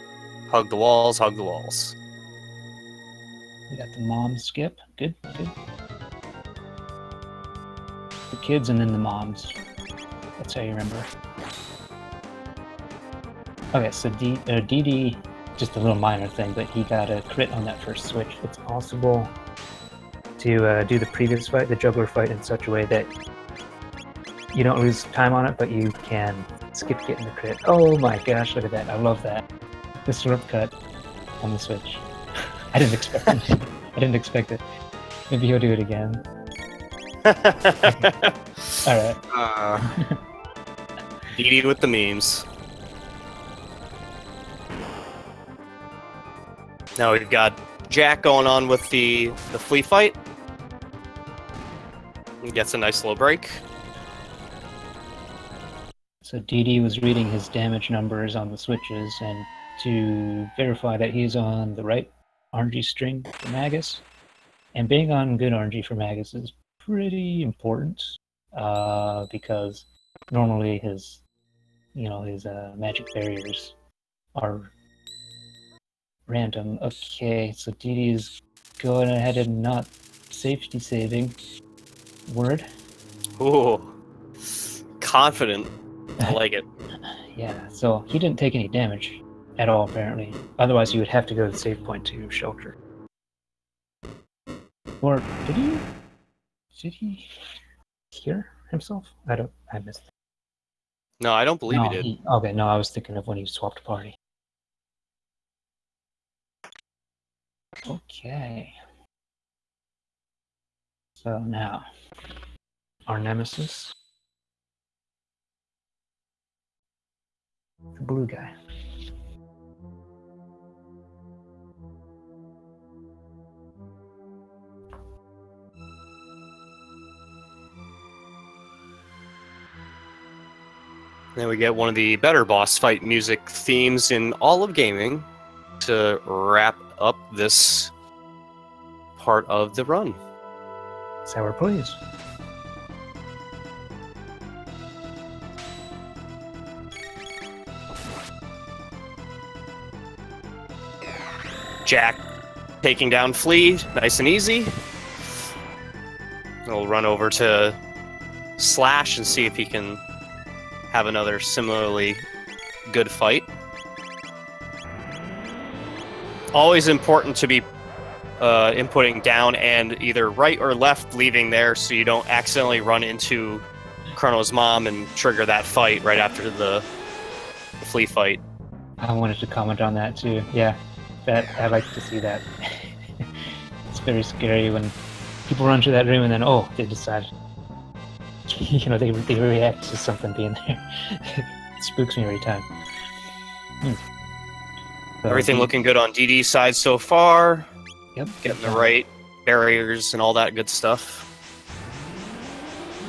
hug the walls, hug the walls. We got the mom skip. Good, good. The kids and then the moms. That's how you remember. Okay, so DD, just a little minor thing, but he got a crit on that first switch. It's possible to do the previous fight, the juggler fight, in such a way that you don't lose time on it, but you can skip getting the crit. Oh my gosh, look at that. I love that. The sword cut on the switch. I didn't expect it. I didn't expect it. Maybe he'll do it again. Alright. DD with the memes. Now we've got Jack going on with the flea fight. He gets a nice low break. So DD was reading his damage numbers on the switches, and to verify that he's on the right RNG string for Magus. And being on good RNG for Magus is pretty important, because normally his magic barriers are random. Okay, so DD is going ahead and not safety saving. Word. Ooh, confident. I like it. Yeah, so he didn't take any damage at all, apparently. Otherwise, you would have to go to the save point to shelter. Or did he? Did he hear himself? I missed it. No, I don't believe he did. Okay, no, I was thinking of when he swapped party. Okay. So now, our nemesis. The blue guy. Then we get one of the better boss fight music themes in all of gaming to wrap up this part of the run. Sour please. Jack taking down Flea, nice and easy. We'll run over to Slash and see if he can have another similarly good fight. Always important to be inputting down and either right or left leaving there so you don't accidentally run into Chrono's mom and trigger that fight right after the Flea fight. I wanted to comment on that too. Yeah, that I like to see that. It's very scary when people run to that room and then they decide, they react to something being there. It spooks me every time. So, everything looking good on DD's side so far. Yep. Getting the right barriers and all that good stuff.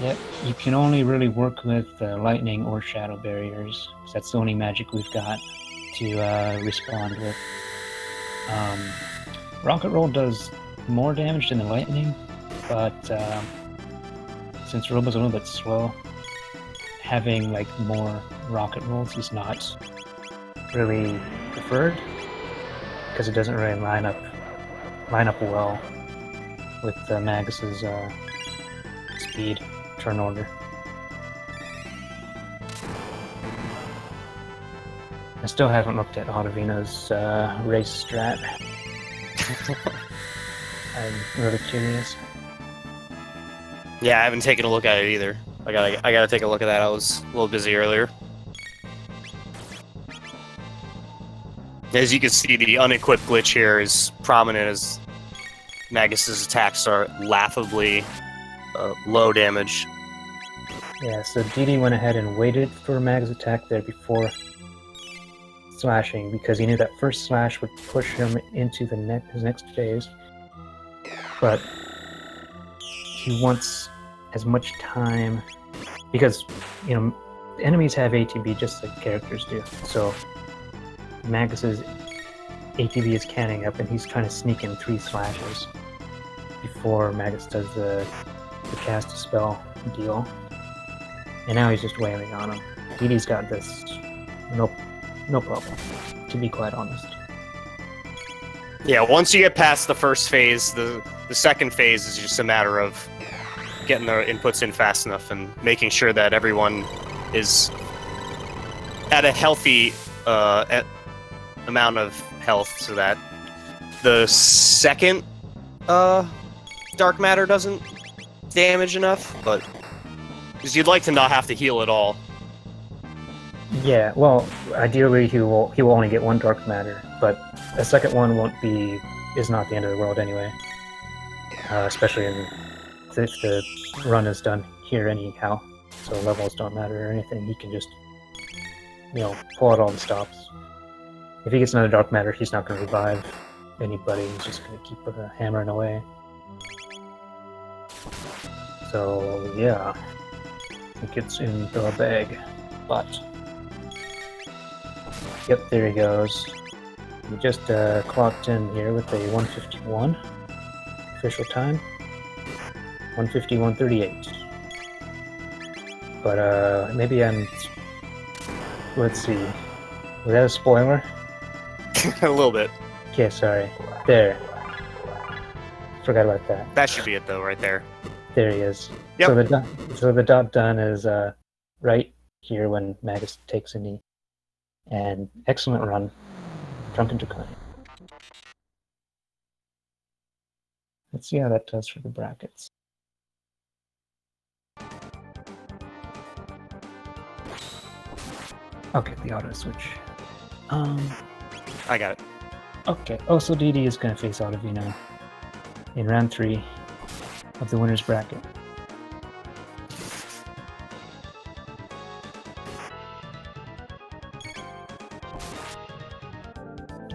Yep. You can only really work with lightning or shadow barriers, because that's the only magic we've got to respond with. Rocket Roll does more damage than the lightning, but since Robo's a little bit slow, having more rocket rolls is not really preferred, because it doesn't really line up well with Magus's speed turn order. I still haven't looked at Otavina's race strat. I'm really curious. Yeah, I haven't taken a look at it either. I gotta take a look at that. I was a little busy earlier. As you can see, the unequipped glitch here is prominent as Magus's attacks are laughably low damage. Yeah, so DD went ahead and waited for Mag's attack there before slashing, because he knew that first slash would push him into his next phase. But he wants as much time because enemies have ATB just like characters do. So Magus's ATB is canning up, and he's trying to sneak in 3 slashes before Magus does the cast a spell deal. And now he's just wailing on him. DD's got this, no problem, to be quite honest. Yeah, once you get past the first phase, the second phase is just a matter of getting the inputs in fast enough and making sure that everyone is at a healthy amount of health, so that the second dark matter doesn't damage enough. But because you'd like to not have to heal at all. Yeah, well, ideally he will only get 1 dark matter, but a second one is not the end of the world anyway. Especially if the run is done here anyhow, so levels don't matter or anything. He can just, pull out all the stops. If he gets another dark matter, he's not going to revive anybody. He's just going to keep hammering away. So yeah, I think it's in the bag, but. Yep, there he goes. We just clocked in here with a 151 official time. 151.38. But maybe let's see. Was that a spoiler? A little bit. Okay, sorry. There. Forgot about that. That should be it though, right there. There he is. Yep. So the dot done is right here when Magus takes a knee. And excellent run, DrunkenDraconian. Let's see how that does for the brackets. Okay, the auto switch. I got it. Okay. Oh, so DD is going to face Audivino in round 3 of the winner's bracket.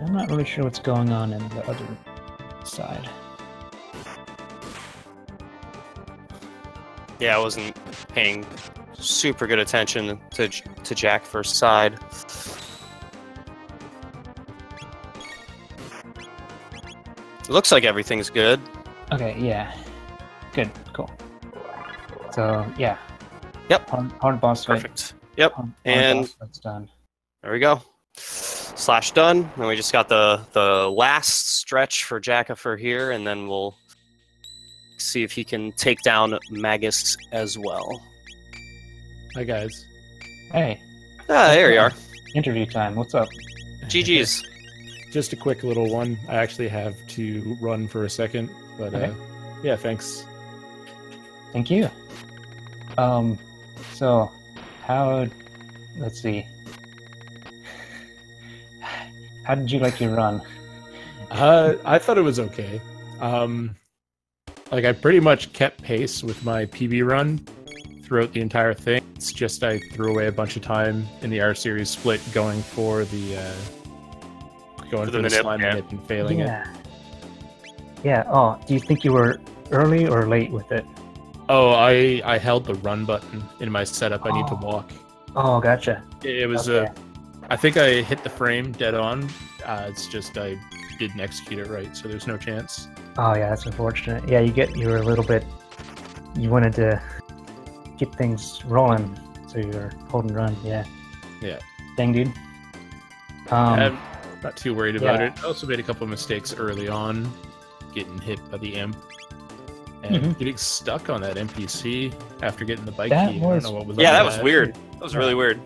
I'm not really sure what's going on in the other side. Yeah, I wasn't paying super good attention to Jackafur's side. It looks like everything's good. Okay, yeah. Good, cool. So, yeah. Yep. Hard boss fight. Perfect. Yep. Hard boss fight's done. There we go. Slash done. And we just got the last stretch for Jackafur here, and then we'll see if he can take down Magus as well. Hi guys. Hey. Ah, there you are. Interview time. What's up? GG's. Just a quick little one. I actually have to run for a second, but okay. Yeah, thanks. Thank you. So let's see. How did you like your run? I thought it was okay. Like I pretty much kept pace with my PB run throughout the entire thing. It's just I threw away a bunch of time in the R series split going for the slime nip and failing it. Yeah. Oh, do you think you were early or late with it? Oh, I held the run button in my setup. I need to walk. Oh, gotcha. It was okay. I think I hit the frame dead on. It's just I didn't execute it right, so there's no chance. Oh yeah, that's unfortunate. Yeah, you were a little bit. You wanted to get things rolling, so you were holding run. Yeah. Yeah. Dang, dude. I'm not too worried about it. I also made a couple of mistakes early on, getting hit by the imp and getting stuck on that NPC after getting the bike key. I don't know what was. Yeah, that was weird. That was really weird.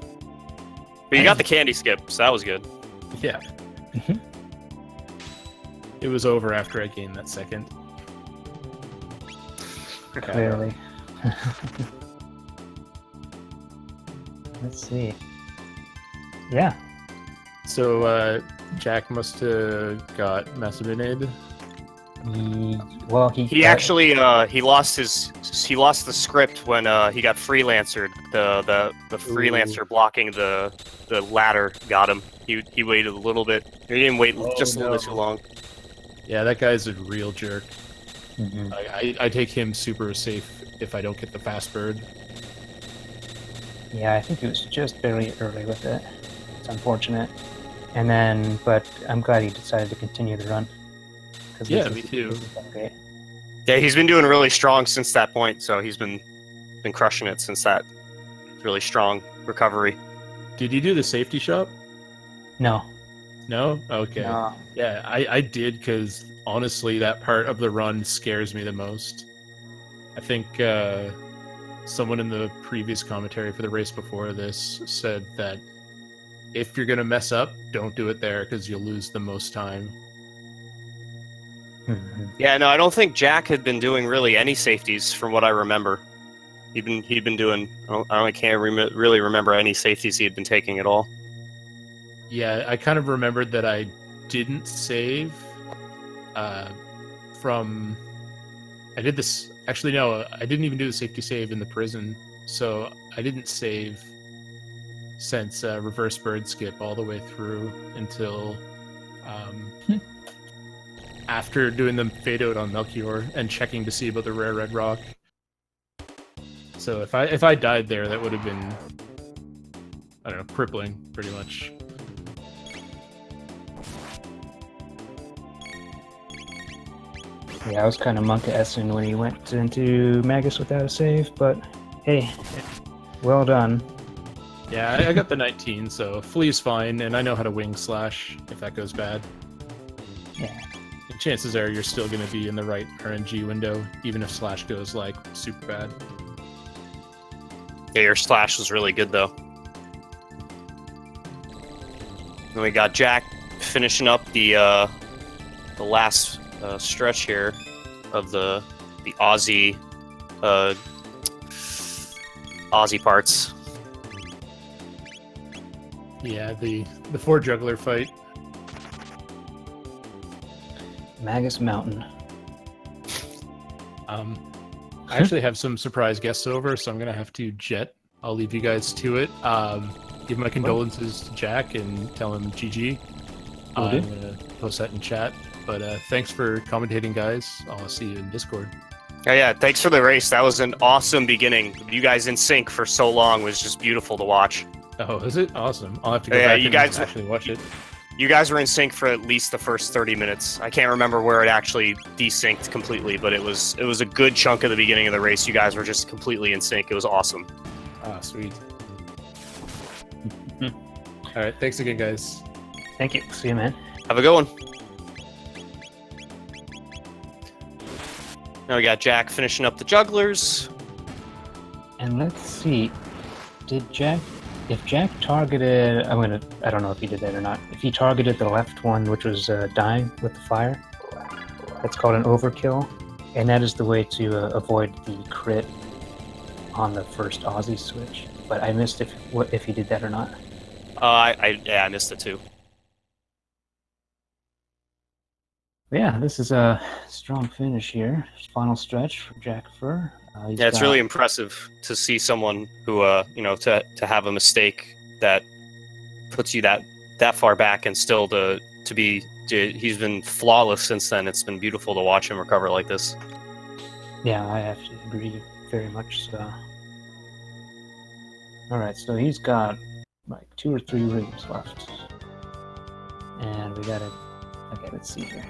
But you got the candy skip, so that was good. Yeah. It was over after I gained that second. Clearly. Let's see. Yeah. So, Jack must have got Macedonade. Well, he actually he lost the script when he got freelancered. The freelancer blocking the ladder got him. He waited a little bit. He didn't wait just a little bit too long. Yeah, that guy's a real jerk. Mhm. I take him super safe if I don't get the fast bird. Yeah, I think he was just barely early with it. It's unfortunate. And then, but I'm glad he decided to continue the run. Yeah, me too. This has been great. Yeah, he's been doing really strong since that point. So he's been crushing it since that really strong recovery. Did you do the safety shop? No. No? Okay. No. Yeah, I did, because honestly, that part of the run scares me the most. I think someone in the previous commentary for the race before this said that if you're going to mess up, don't do it there, because you'll lose the most time. Mhm. Yeah, no, I don't think Jack had been doing really any safeties from what I remember. He'd been doing. I can't really remember any safeties he had been taking at all. Yeah, I kind of remembered that I didn't save from... I did this... Actually, no, I didn't even do the safety save in the prison, so I didn't save since reverse bird skip all the way through until after doing the fade out on Melchior and checking to see about the rare red rock. So if I died there, that would have been, I don't know, crippling, pretty much. Yeah, I was kind of monk-essing when he went into Magus without a save, but hey, well done. Yeah, I got the 19, so Flea's fine, and I know how to wing slash if that goes bad. Yeah. And chances are you're still going to be in the right RNG window, even if slash goes, like, super bad. Yeah, your slash was really good, though. And we got Jack finishing up the last stretch here of the Aussie parts. Yeah, the 4 juggler fight. Magus Mountain. I actually have some surprise guests over, so I'm gonna have to jet. I'll leave you guys to it. Give my condolences to Jack and tell him GG. I'm gonna post that in chat. But thanks for commentating, guys. I'll see you in Discord. Oh, yeah, thanks for the race. That was an awesome beginning. You guys in sync for so long was just beautiful to watch. Oh, is it? Awesome. I'll have to go back and actually watch it. You guys were in sync for at least the first 30 minutes. I can't remember where it actually desynced completely, but it was a good chunk of the beginning of the race. You guys were just completely in sync. It was awesome. Ah, sweet. All right, thanks again, guys. Thank you. See you, man. Have a good one. Now we got Jack finishing up the jugglers. And let's see. If Jack targeted, I don't know if he did that or not. If he targeted the left one, which was dying with the fire, that's called an overkill. And that is the way to avoid the crit on the first Aussie switch. But I missed if he did that or not. I missed it too. Yeah, this is a strong finish here. Final stretch for Jackafur. Yeah, it's really impressive to see someone who, to have a mistake that puts you that far back and still he's been flawless since then. It's been beautiful to watch him recover like this. Yeah, I have to agree very much so. Alright, so he's got like 2 or 3 rooms left. And we gotta... Okay, let's see here.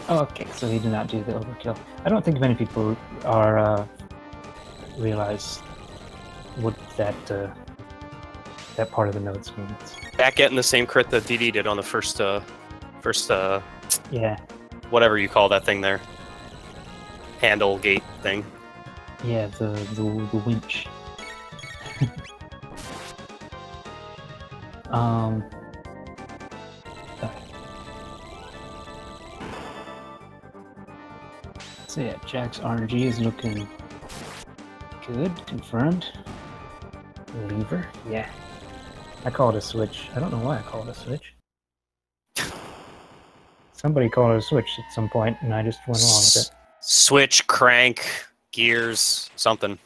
Oh, okay, so he did not do the overkill. I don't think many people are realize what that part of the notes means. Back getting the same crit that DD did on the first yeah, whatever you call that thing there, handle gate thing. Yeah, the winch. So yeah, Jack's RNG is looking good, confirmed. Lever, yeah. I call it a switch. I don't know why I call it a switch. Somebody called it a switch at some point, and I just went along with it. Switch, crank, gears, something.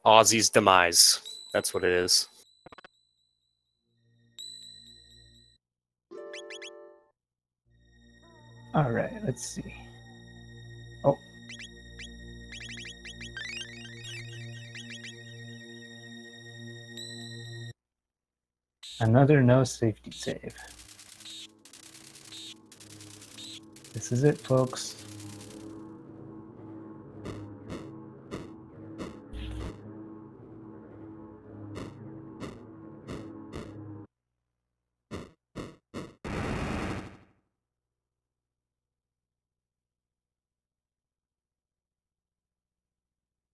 Aussie's demise. That's what it is. Alright, let's see. Oh. Another no safety save. This is it, folks.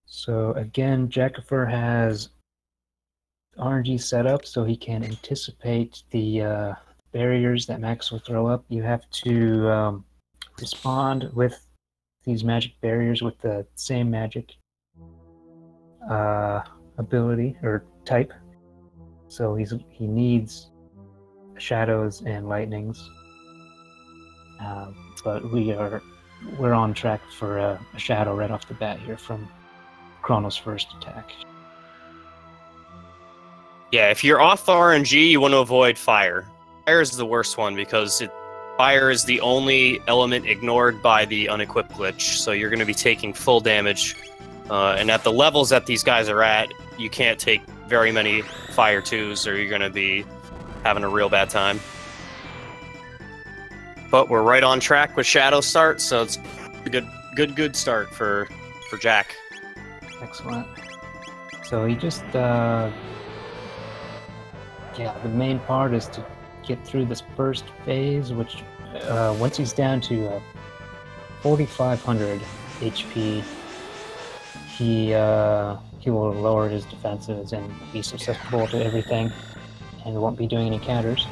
So again, Jackafur has RNG set up so he can anticipate the barriers that Max will throw up. You have to respond with these magic barriers with the same magic ability or type. So he needs shadows and lightnings, but we're on track for a shadow right off the bat here from Chrono's first attack. Yeah, if you're off the RNG, you want to avoid fire. Fire is the worst one because fire is the only element ignored by the unequipped glitch, so you're going to be taking full damage. And at the levels that these guys are at, you can't take very many fire 2s or you're going to be having a real bad time. But we're right on track with Shadow start, so it's a good start for Jack. Excellent. So he just, yeah, the main part is to get through this first phase, which once he's down to 4,500 HP, he will lower his defenses and be susceptible to everything, and won't be doing any counters.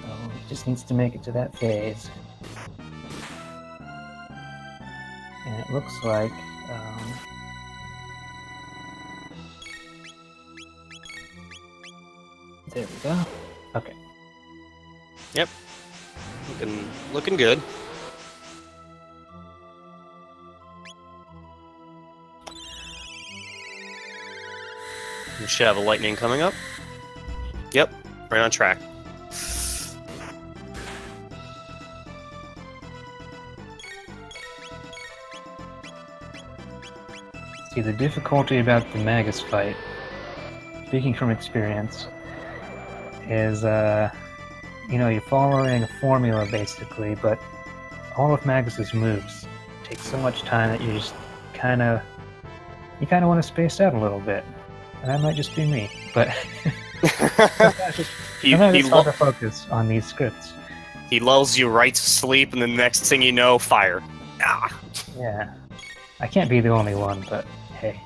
So he just needs to make it to that phase. And it looks like there we go. Okay. Yep. Looking good. We should have a lightning coming up. Yep, right on track. See, the difficulty about the Magus fight, speaking from experience, is, you know, you're following a formula basically, but all of Magus's moves take so much time that you just kind of want to space out a little bit. And that might just be me, but it's hard to focus on these scripts. He lulls you right to sleep, and the next thing you know, fire. Ah. Yeah. I can't be the only one, but hey.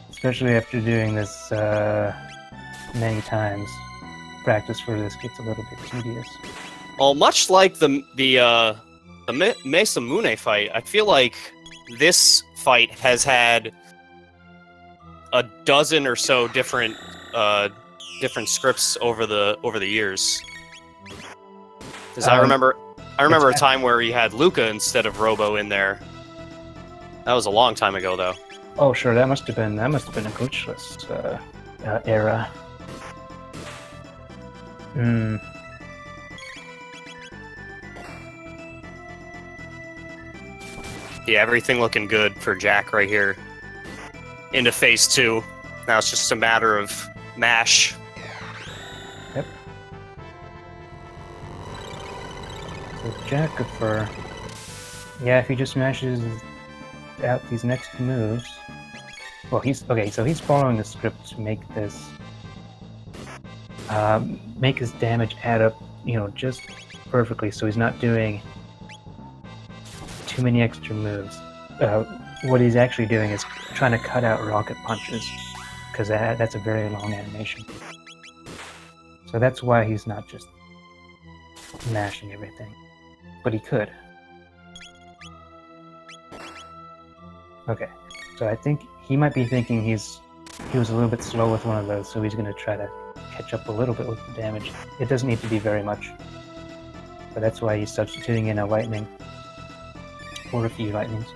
Especially after doing this many times, practice for this gets a little bit tedious. Well, much like the Mesa Mune fight, I feel like this fight has had a dozen or so different scripts over the years. Because I remember a time where he had Luca instead of Robo in there. That was a long time ago, though. Oh, sure, that must have been a glitchless era. Yeah, everything looking good for Jack right here. Into phase 2. Now it's just a matter of mash. Yep. So Jackafur, yeah, if he just mashes out these next moves, well, he's following the script to make this, make his damage add up, you know, just perfectly, so he's not doing too many extra moves. What he's actually doing is trying to cut out rocket punches, because that's a very long animation. So that's why he's not just mashing everything. But he could. Okay, so I think he might be thinking he was a little bit slow with one of those, so he's going to try to catch up a little bit with the damage. It doesn't need to be very much, but that's why he's substituting in a lightning, or a few lightnings.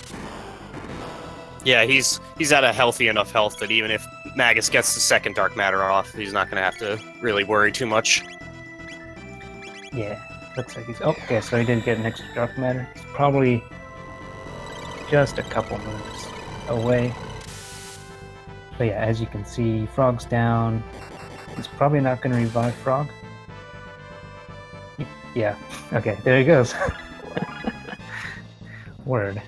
Yeah, he's at a healthy enough health that even if Magus gets the second dark matter off, he's not going to have to really worry too much. Yeah, looks like he's... Okay, so he did get an extra dark matter. It's probably just a couple moves away. But yeah, as you can see, Frog's down. He's probably not going to revive Frog. Yeah, okay, there he goes. Word.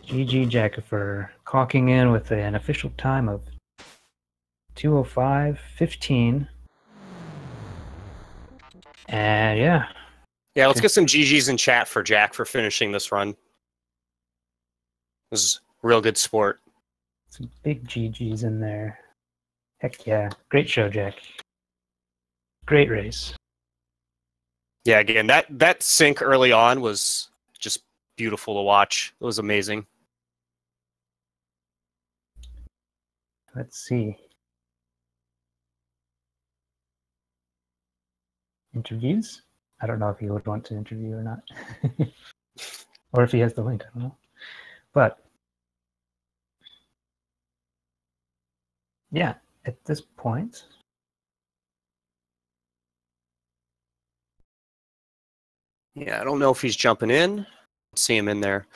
GG Jackafur, clocking in with an official time of 2:05:15. And yeah. Yeah, let's get some GGs in chat for Jack for finishing this run. This is real good sport. Some big GGs in there. Heck yeah. Great show, Jack. Great race. Yeah, again, that sync early on was just beautiful to watch. It was amazing. Let's see. Interviews? I don't know if he would want to interview or not. Or if he has the link, I don't know. But yeah, at this point, yeah, I don't know if he's jumping in. See him in there.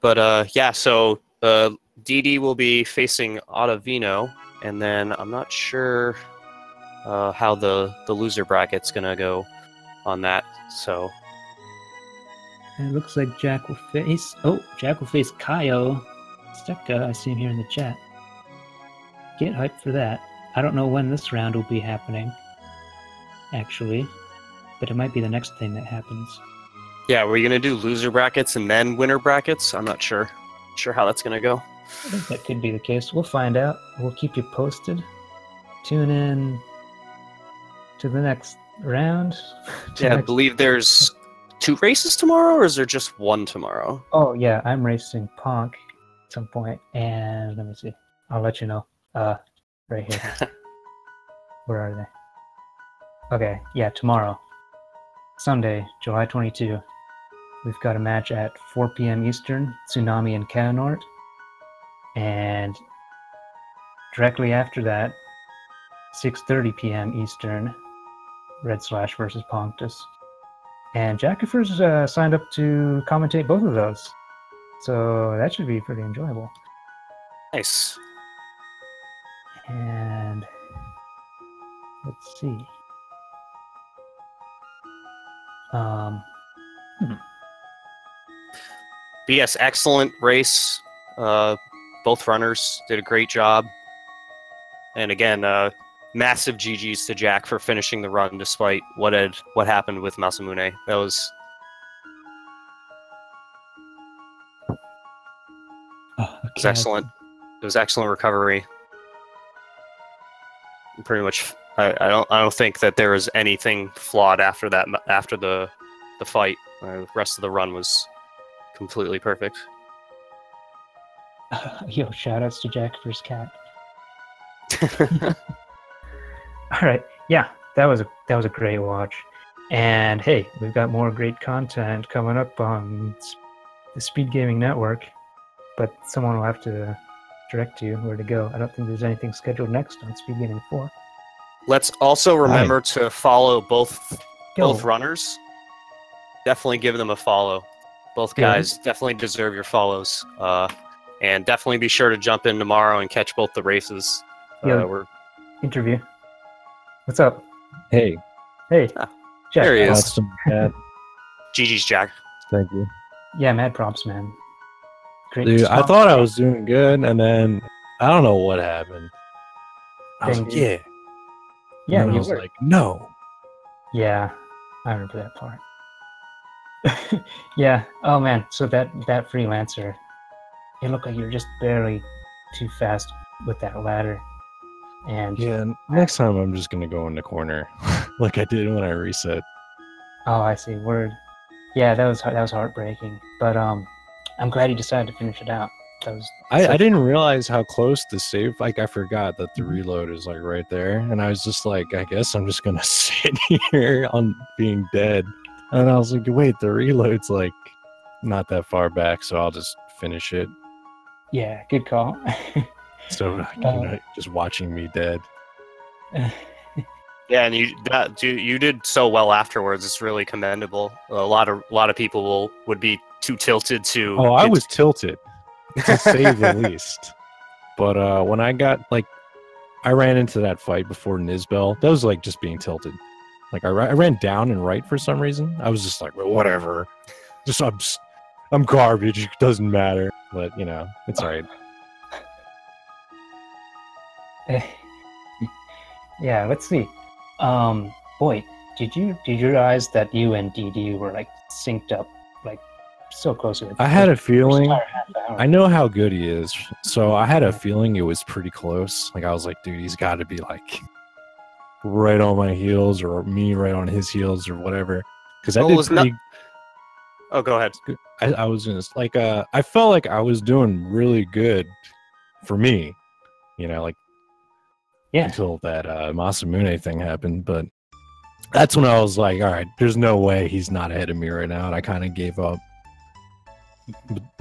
But yeah, so DD will be facing Ottavino, and then I'm not sure how the loser bracket's gonna go on that. So it looks like Jack will face... Oh, Jack will face Kaio Steka. I see him here in the chat. Get hyped for that. I don't know when this round will be happening, actually, but it might be the next thing that happens. yeah, we're gonna do loser brackets and then winner brackets. I'm not sure how that's gonna go. I think that could be the case. We'll find out. We'll keep you posted. Tune in to the next round. Yeah, I believe there's 2 races tomorrow, or is there just 1 tomorrow? Oh, yeah, I'm racing Ponk at some point, and let me see. I'll let you know. Right here. Where are they? Okay, yeah, tomorrow. Sunday, July 22. We've got a match at 4 p.m. Eastern, Tsunami and Kanort. And directly after that, 6:30 p.m. Eastern, Red Slash versus Ponctus. And Jackafur's signed up to commentate both of those. So that should be pretty enjoyable. Nice. And let's see. BS, excellent race. Both runners did a great job. And again, massive GGs to Jack for finishing the run despite what happened with Masamune. That was excellent. It was excellent recovery. Pretty much, I don't think that there was anything flawed after that. After the fight, the rest of the run was completely perfect. Yo, shoutouts to Jackafur's cat. All right, yeah, that was a great watch, and hey, we've got more great content coming up on the Speed Gaming Network, but someone will have to direct you where to go. I don't think there's anything scheduled next on Speed Gaming 4. Let's also remember to follow both runners. Definitely give them a follow. Both guys definitely deserve your follows. And definitely be sure to jump in tomorrow and catch both the races. Interview. What's up? Hey. Jack. There he is. Awesome, Dad. GG's, Jack. Thank you. Yeah, mad props, man. Great. Dude, I thought I was doing good, and then I don't know what happened. I was like, yeah. Yeah, and I was like, no. Yeah, I remember that part. Yeah. Oh man. So that freelancer, it looked like you were just barely too fast with that ladder. And yeah, next time I'm just gonna go in the corner, like I did when I reset. Oh, I see. Word. Yeah, that was heartbreaking. But I'm glad you decided to finish it out. That was. I didn't realize how close the save. Like I forgot that the reload is like right there, and I was just like, I guess I'm just gonna sit here on being dead. And I was like, wait, the reload's like not that far back, so I'll just finish it. Yeah, good call. So just watching me dead. Yeah, and you did so well afterwards. It's really commendable. A lot of people would be too tilted to. Oh, I was tilted, to say the least. But when I got I ran into that fight before Nizbel. That was like just being tilted. Like I ran down and right for some reason. I was just like, well, whatever. I'm garbage. It doesn't matter. But it's alright. Yeah, let's see. Boy, did you realize that you and DD were like synced up, like so close to it? I had a feeling. I know how good he is, so I had a feeling it was pretty close. Like I was like, dude, he's got to be like right on my heels, or me right on his heels, or whatever. Because I did pretty. Oh, go ahead. I was just like, I felt like I was doing really good for me, until that Masamune thing happened. But that's when I was like, all right, there's no way he's not ahead of me right now, and I kind of gave up.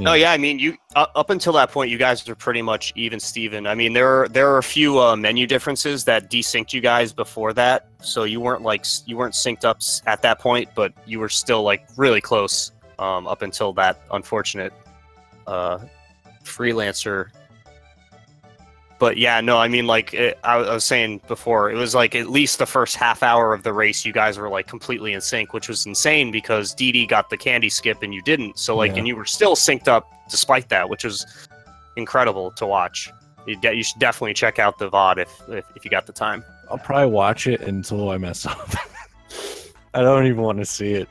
Oh yeah, I mean, you up until that point, you guys are pretty much even Steven. I mean, there are a few menu differences that desynced you guys before that, so you weren't synced up at that point, but you were still like really close up until that unfortunate freelancer. But yeah, no, I mean, like I was saying before, it was like at least the first half hour of the race, you guys were like completely in sync, which was insane because DD got the candy skip and you didn't. So like, and you were still synced up despite that, which was incredible to watch. You should definitely check out the VOD if you got the time. I'll probably watch it until I mess up. I don't even want to see it.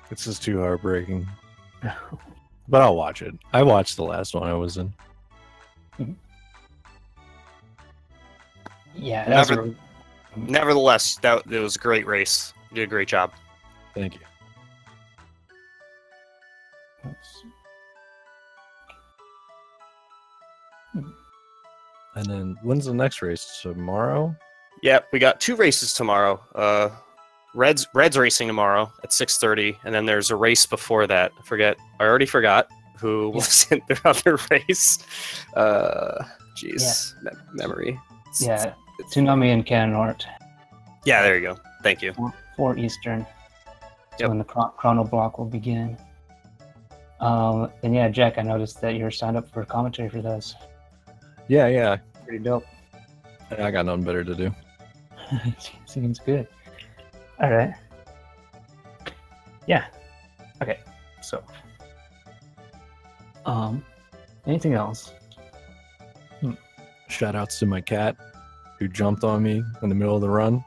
It's just too heartbreaking. But I'll watch it. I watched the last one I was in. Yeah. Nevertheless, it was a great race. You did a great job. Thank you. And then when's the next race? Tomorrow? Yeah, we got 2 races tomorrow. Red's racing tomorrow at 6:30, and then there's a race before that. I already forgot who was in the other race. Memory. Yeah, Tsunami and Canort. Yeah, there you go. Thank you. 4 Eastern. So when the Chrono block will begin. And yeah, Jack, I noticed that you're signed up for commentary for those. Yeah. Pretty dope. I got nothing better to do. Seems good. All right. Yeah. Okay. So. Anything else? Shout outs to my cat who jumped on me in the middle of the run.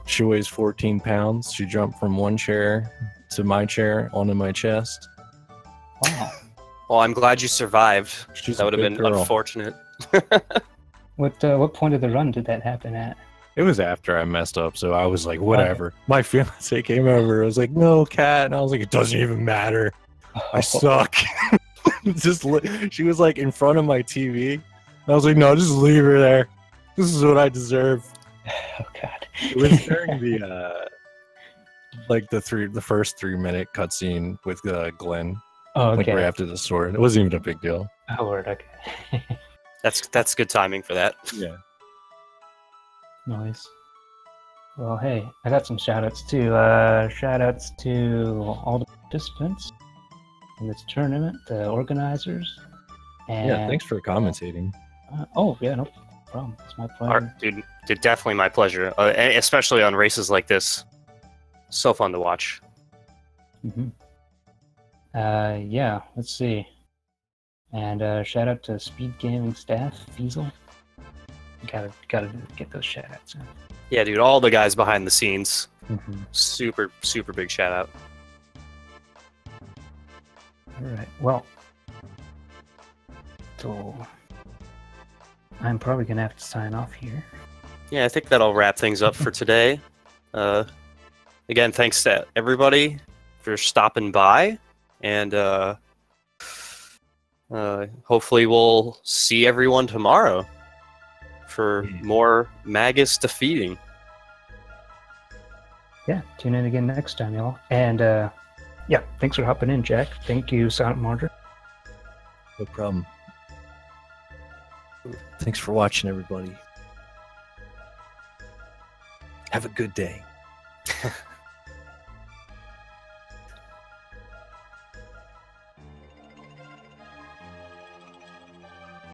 She weighs 14 pounds. She jumped from one chair to my chair onto my chest. Wow. Well, I'm glad you survived. That would have been unfortunate. What point of the run did that happen at? It was after I messed up, so I was like, whatever. My fiance came over. I was like, no, cat. And I was like, it doesn't even matter. I suck. She was like in front of my TV. I was like, no, just leave her there. This is what I deserve. Oh God! It was during the the first 3-minute cutscene with Glenn. Oh, okay. Like right after the sword. It wasn't even a big deal. Oh, word. Okay. That's good timing for that. Yeah. Nice. Well, hey, I got some shoutouts too. Shoutouts to all the participants in this tournament, the organizers. And, yeah, thanks for commentating. No problem. It's my pleasure. Dude, definitely my pleasure. Especially on races like this. So fun to watch. Mm-hmm. Yeah, let's see. And shout out to Speed Gaming staff, Fiesel. Gotta get those shout outs in. Yeah, dude, all the guys behind the scenes. Mm-hmm. Super big shout out. Alright, well. So I'm probably gonna have to sign off here. Yeah, I think that'll wrap things up for today. Again, thanks to everybody for stopping by, and hopefully we'll see everyone tomorrow for more Magus defeating. Yeah, tune in again next time, y'all. And Yeah, thanks for hopping in, Jack. Thank you, Silent Martyr. No problem. Thanks for watching, everybody. Have a good day.